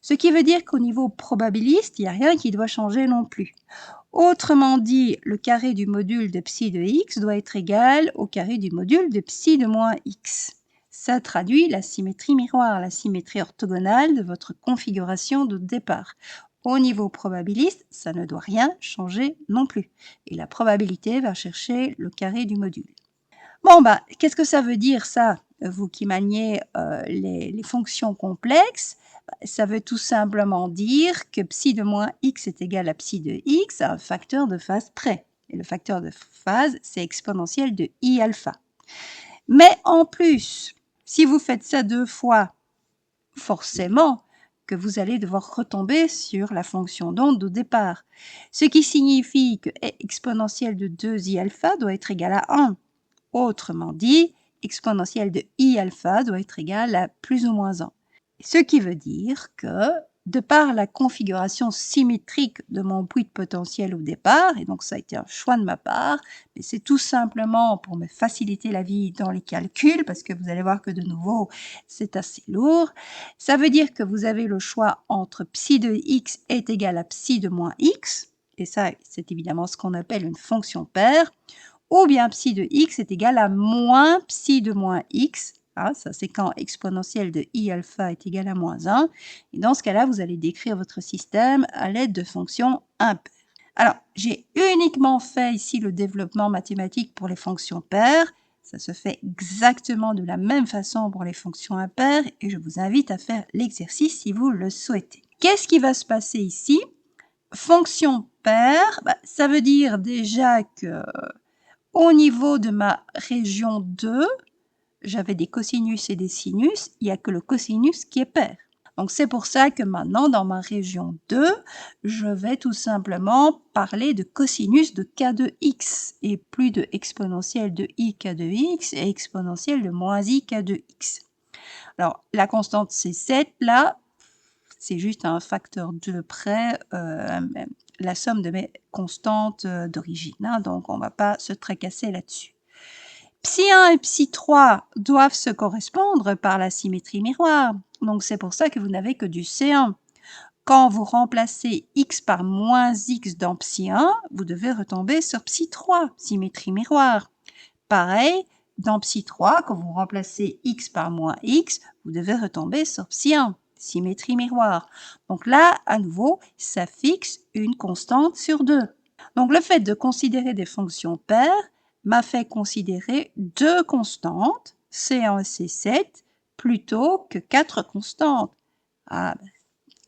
Speaker 1: Ce qui veut dire qu'au niveau probabiliste, il n'y a rien qui doit changer non plus. Autrement dit, le carré du module de psi de x doit être égal au carré du module de psi de moins x. Ça traduit la symétrie miroir, la symétrie orthogonale de votre configuration de départ. Au niveau probabiliste, ça ne doit rien changer non plus. Et la probabilité va chercher le carré du module. Bon, bah, qu'est-ce que ça veut dire ça, vous qui maniez les fonctions complexes? Ça veut tout simplement dire que psi de moins x est égal à psi de x à un facteur de phase près. Et le facteur de phase, c'est exponentielle de i alpha. Mais en plus, si vous faites ça 2 fois, forcément que vous allez devoir retomber sur la fonction d'onde au départ. Ce qui signifie que exponentielle de 2i alpha doit être égal à 1. Autrement dit, exponentielle de i alpha doit être égale à plus ou moins 1. Ce qui veut dire que, de par la configuration symétrique de mon puits de potentiel au départ, et donc ça a été un choix de ma part, mais c'est tout simplement pour me faciliter la vie dans les calculs, parce que vous allez voir que de nouveau, c'est assez lourd. Ça veut dire que vous avez le choix entre psi de x est égal à psi de moins x, et ça, c'est évidemment ce qu'on appelle une fonction paire, ou bien psi de x est égal à moins psi de moins x. Ah, ça, c'est quand exponentielle de i alpha est égale à moins 1. Et dans ce cas-là, vous allez décrire votre système à l'aide de fonctions impaires. Alors, j'ai uniquement fait ici le développement mathématique pour les fonctions paires. Ça se fait exactement de la même façon pour les fonctions impaires et je vous invite à faire l'exercice si vous le souhaitez. Qu'est-ce qui va se passer ici? Fonction paire, ça veut dire déjà que au niveau de ma région 2, j'avais des cosinus et des sinus, il n'y a que le cosinus qui est pair. Donc c'est pour ça que maintenant, dans ma région 2, je vais tout simplement parler de cosinus de k de x, et plus de exponentielle de i k de x et exponentielle de moins i k de x. Alors, la constante C7, là, c'est juste un facteur 2 près, la somme de mes constantes d'origine. Hein, donc, on ne va pas se tracasser là-dessus. Psi 1 et psi 3 doivent se correspondre par la symétrie miroir. Donc, c'est pour ça que vous n'avez que du C1. Quand vous remplacez x par moins x dans psi 1, vous devez retomber sur psi 3, symétrie miroir. Pareil, dans psi 3, quand vous remplacez x par moins x, vous devez retomber sur psi 1, symétrie miroir. Donc là, à nouveau, ça fixe une constante sur 2. Donc le fait de considérer des fonctions paires, m'a fait considérer 2 constantes, C1 et C7, plutôt que 4 constantes. Ah, ben,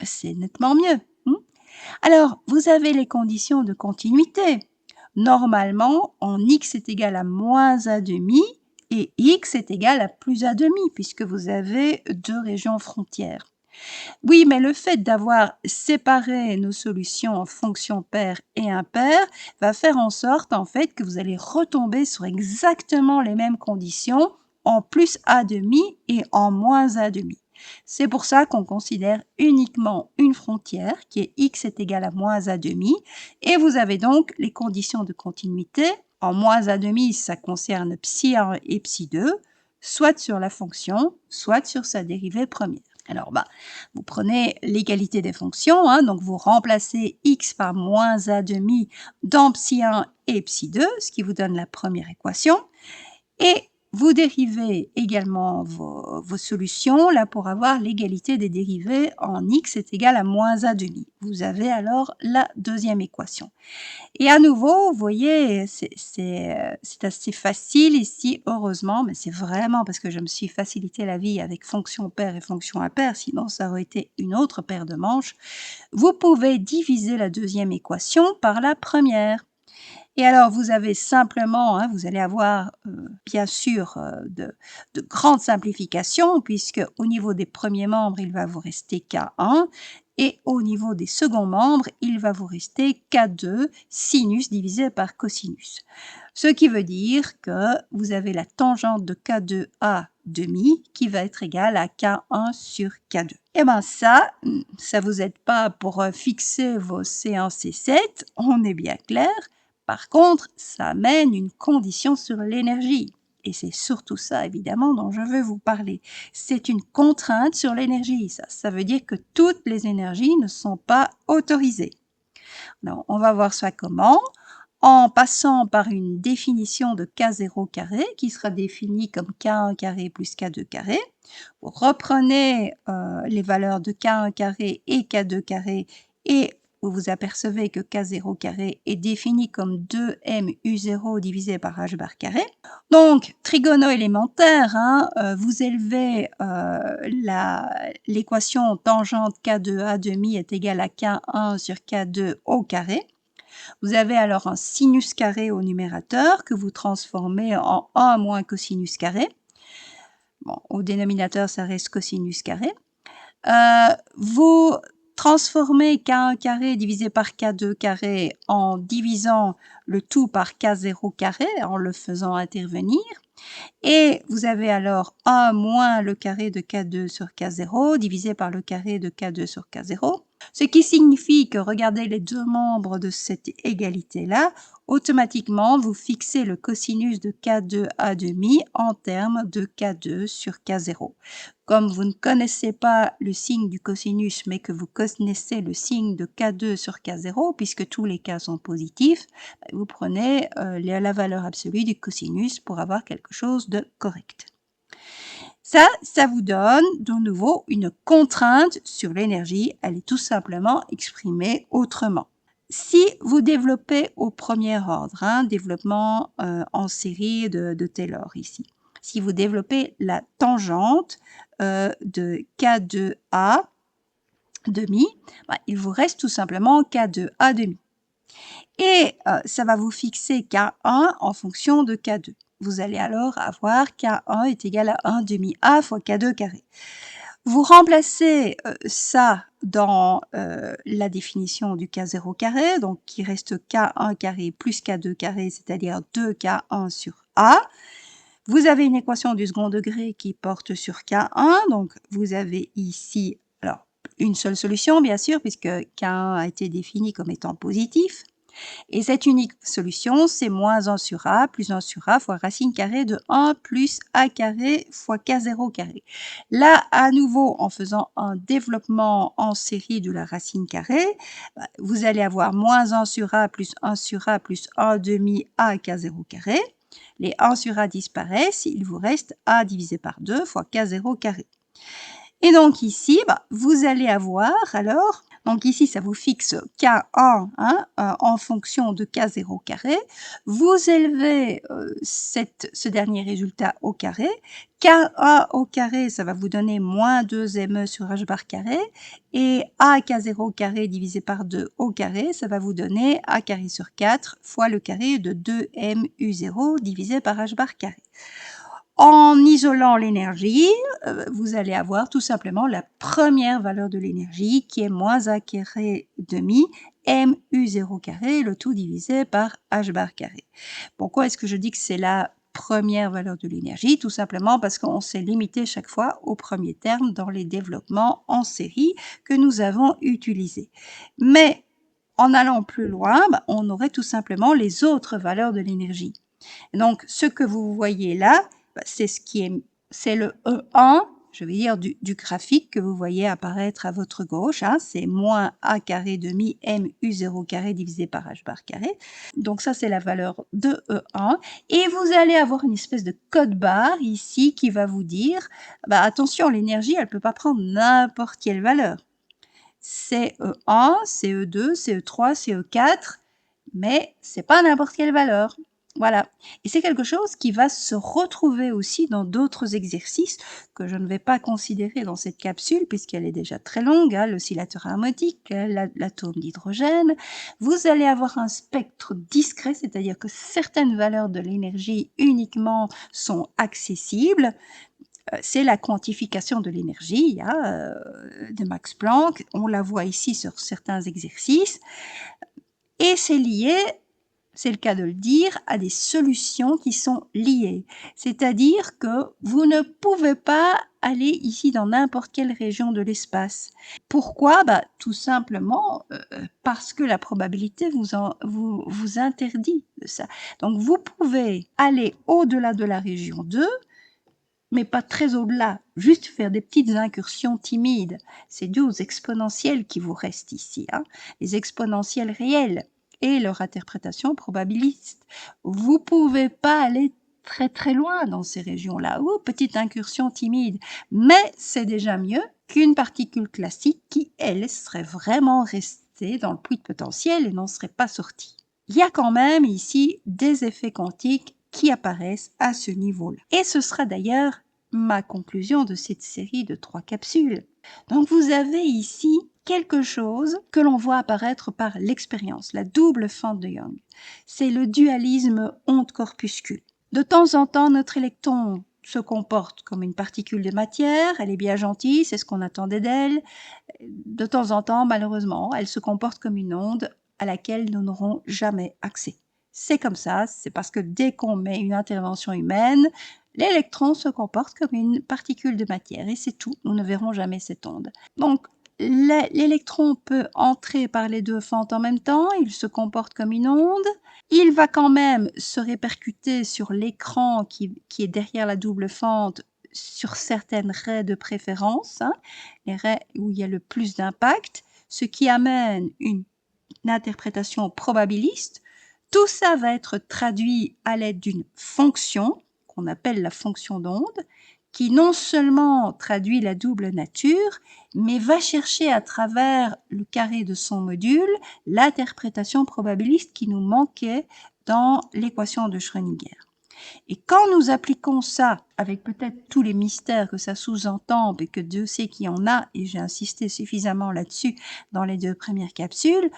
Speaker 1: c'est nettement mieux. Alors, vous avez les conditions de continuité. Normalement, en x est égal à moins a demi et x est égal à plus a demi, puisque vous avez 2 régions frontières. Oui, mais le fait d'avoir séparé nos solutions en fonctions paires et impaires va faire en sorte, en fait, que vous allez retomber sur exactement les mêmes conditions en plus a demi et en moins a demi. C'est pour ça qu'on considère uniquement une frontière qui est x est égal à moins a demi et vous avez donc les conditions de continuité. En moins a demi, ça concerne psi 1 et psi 2, soit sur la fonction, soit sur sa dérivée première. Alors, vous prenez l'égalité des fonctions, donc vous remplacez x par moins a demi dans psi 1 et psi 2, ce qui vous donne la première équation. Et vous dérivez également vos solutions là pour avoir l'égalité des dérivées en x est égal à moins a demi. Vous avez alors la deuxième équation. Et à nouveau, vous voyez, c'est assez facile ici, heureusement, mais c'est vraiment parce que je me suis facilité la vie avec fonction paire et fonction impaire, sinon ça aurait été une autre paire de manches. Vous pouvez diviser la deuxième équation par la première. Et alors, vous avez simplement, vous allez avoir bien sûr de grandes simplifications, puisque au niveau des premiers membres, il va vous rester K1, et au niveau des seconds membres, il va vous rester K2 sinus divisé par cosinus. Ce qui veut dire que vous avez la tangente de K2 à demi qui va être égale à K1 sur K2. Et bien ça vous aide pas pour fixer vos C1, C7, on est bien clair. Par contre, ça amène une condition sur l'énergie. Et c'est surtout ça, évidemment, dont je veux vous parler. C'est une contrainte sur l'énergie. Ça veut dire que toutes les énergies ne sont pas autorisées. Alors, on va voir ça comment? En passant par une définition de K0 carré, qui sera définie comme K1 carré plus K2 carré. Vous reprenez les valeurs de K1 carré et K2 carré et vous vous apercevez que K0 carré est défini comme 2mu0 divisé par h bar carré. Donc, trigono-élémentaire, vous élevez l'équation tangente K2a demi est égale à K1 sur K2 au carré. Vous avez alors un sinus carré au numérateur que vous transformez en 1 moins cosinus carré. Bon, au dénominateur, ça reste cosinus carré. Vous transformez K1 carré divisé par K2 carré en divisant le tout par K0 carré, en le faisant intervenir. Et vous avez alors 1 moins le carré de K2 sur K0 divisé par le carré de K2 sur K0. Ce qui signifie que, regardez les deux membres de cette égalité-là, automatiquement, vous fixez le cosinus de K2 à demi en termes de K2 sur K0. Comme vous ne connaissez pas le signe du cosinus, mais que vous connaissez le signe de K2 sur K0, puisque tous les cas sont positifs, vous prenez la valeur absolue du cosinus pour avoir quelque chose de correct. Ça vous donne de nouveau une contrainte sur l'énergie. Elle est tout simplement exprimée autrement. Si vous développez au premier ordre, développement en série de Taylor ici, si vous développez la tangente de K2A demi, il vous reste tout simplement K2A demi. Et ça va vous fixer K1 en fonction de K2. Vous allez alors avoir K1 est égal à 1 demi A fois K2 carré. Vous remplacez ça dans la définition du K0 carré, donc qui reste K1 carré plus K2 carré, c'est-à-dire 2K1 sur A. Vous avez une équation du second degré qui porte sur K1, donc vous avez ici alors une seule solution bien sûr, puisque K1 a été défini comme étant positif. Et cette unique solution, c'est moins 1 sur A plus 1 sur A fois racine carrée de 1 plus A carré fois K0 carré. Là, à nouveau, en faisant un développement en série de la racine carrée, vous allez avoir moins 1 sur A plus 1 sur A plus 1 demi A K0 carré. Les 1 sur A disparaissent, il vous reste A divisé par 2 fois K0 carré. Et donc ici, vous allez avoir alors Donc ici, ça vous fixe K1 hein, en fonction de K0 carré. Vous élevez ce dernier résultat au carré. K1 au carré, ça va vous donner moins 2ME sur H bar carré. Et AK0 carré divisé par 2 au carré, ça va vous donner A carré sur 4 fois le carré de 2MU0 divisé par H bar carré. En isolant l'énergie, vous allez avoir tout simplement la première valeur de l'énergie qui est moins A carré demi MU0 carré, le tout divisé par H bar carré. Pourquoi est-ce que je dis que c'est la première valeur de l'énergie? Tout simplement parce qu'on s'est limité chaque fois au premier terme dans les développements en série que nous avons utilisés. Mais en allant plus loin, on aurait tout simplement les autres valeurs de l'énergie. Donc, ce que vous voyez là, c'est le E1, je vais dire, du graphique que vous voyez apparaître à votre gauche. Hein, c'est moins A carré demi MU0 carré divisé par H bar carré. Donc ça, c'est la valeur de E1. Et vous allez avoir une espèce de code barre ici qui va vous dire, attention, l'énergie, elle ne peut pas prendre n'importe quelle valeur. C'est E1, c'est E2, c'est E3, c'est E4, mais c'est pas n'importe quelle valeur. Voilà. Et c'est quelque chose qui va se retrouver aussi dans d'autres exercices que je ne vais pas considérer dans cette capsule puisqu'elle est déjà très longue, hein, l'oscillateur harmonique, l'atome d'hydrogène. Vous allez avoir un spectre discret, c'est-à-dire que certaines valeurs de l'énergie uniquement sont accessibles. C'est la quantification de l'énergie hein, de Max Planck. On la voit ici sur certains exercices. Et c'est lié, c'est le cas de le dire, à des solutions qui sont liées. C'est-à-dire que vous ne pouvez pas aller ici dans n'importe quelle région de l'espace. Pourquoi? Tout simplement parce que la probabilité vous interdit de ça. Donc vous pouvez aller au-delà de la région 2, mais pas très au-delà, juste faire des petites incursions timides. C'est dû aux exponentielles qui vous restent ici, hein, les exponentielles réelles et leur interprétation probabiliste. Vous pouvez pas aller très très loin dans ces régions-là, ou petite incursion timide, mais c'est déjà mieux qu'une particule classique qui, elle, serait vraiment restée dans le puits de potentiel et n'en serait pas sortie. Il y a quand même ici des effets quantiques qui apparaissent à ce niveau-là. Et ce sera d'ailleurs ma conclusion de cette série de 3 capsules. Donc vous avez ici quelque chose que l'on voit apparaître par l'expérience, la double fente de Young. C'est le dualisme onde-corpuscule. De temps en temps, notre électron se comporte comme une particule de matière, elle est bien gentille, c'est ce qu'on attendait d'elle. De temps en temps, malheureusement, elle se comporte comme une onde à laquelle nous n'aurons jamais accès. C'est comme ça, c'est parce que dès qu'on met une intervention humaine, l'électron se comporte comme une particule de matière et c'est tout, nous ne verrons jamais cette onde. Donc, l'électron peut entrer par les deux fentes en même temps, il se comporte comme une onde, il va quand même se répercuter sur l'écran qui est derrière la double fente sur certaines raies de préférence, hein, les raies où il y a le plus d'impact, ce qui amène une interprétation probabiliste. Tout ça va être traduit à l'aide d'une fonction qu'on appelle la fonction d'onde, qui non seulement traduit la double nature, mais va chercher à travers le carré de son module l'interprétation probabiliste qui nous manquait dans l'équation de Schrödinger. Et quand nous appliquons ça, avec peut-être tous les mystères que ça sous-entend, et que Dieu sait qu'il y en a, et j'ai insisté suffisamment là-dessus dans les 2 premières capsules,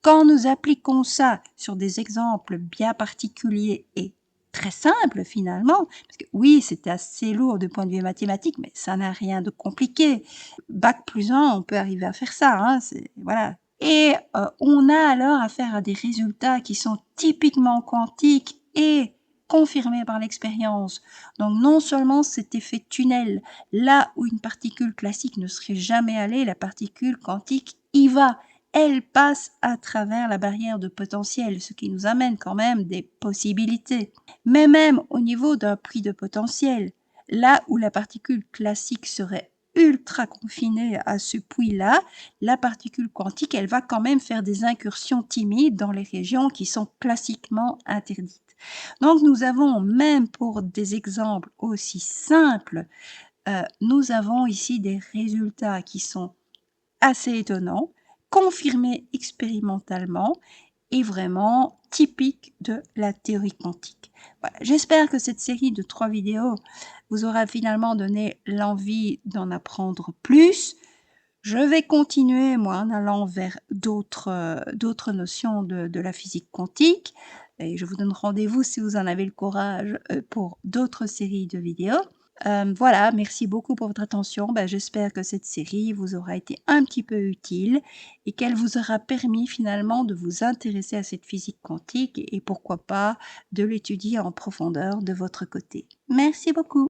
Speaker 1: quand nous appliquons ça sur des exemples bien particuliers et très simples finalement, parce que oui, c'est assez lourd du point de vue mathématique, mais ça n'a rien de compliqué. Bac plus 1, on peut arriver à faire ça, hein, voilà. Et on a alors affaire à des résultats qui sont typiquement quantiques et confirmés par l'expérience. Donc non seulement cet effet tunnel, là où une particule classique ne serait jamais allée, la particule quantique y va. Elle passe à travers la barrière de potentiel, ce qui nous amène quand même des possibilités. Mais même au niveau d'un puits de potentiel, là où la particule classique serait ultra confinée à ce puits-là, la particule quantique, elle va quand même faire des incursions timides dans les régions qui sont classiquement interdites. Donc nous avons, même pour des exemples aussi simples, nous avons ici des résultats qui sont assez étonnants, confirmé expérimentalement et vraiment typique de la théorie quantique. Voilà, j'espère que cette série de 3 vidéos vous aura finalement donné l'envie d'en apprendre plus. Je vais continuer, moi, en allant vers d'autres notions de la physique quantique et je vous donne rendez-vous, si vous en avez le courage, pour d'autres séries de vidéos. Voilà, merci beaucoup pour votre attention. J'espère que cette série vous aura été un petit peu utile et qu'elle vous aura permis finalement de vous intéresser à cette physique quantique et pourquoi pas de l'étudier en profondeur de votre côté. Merci beaucoup.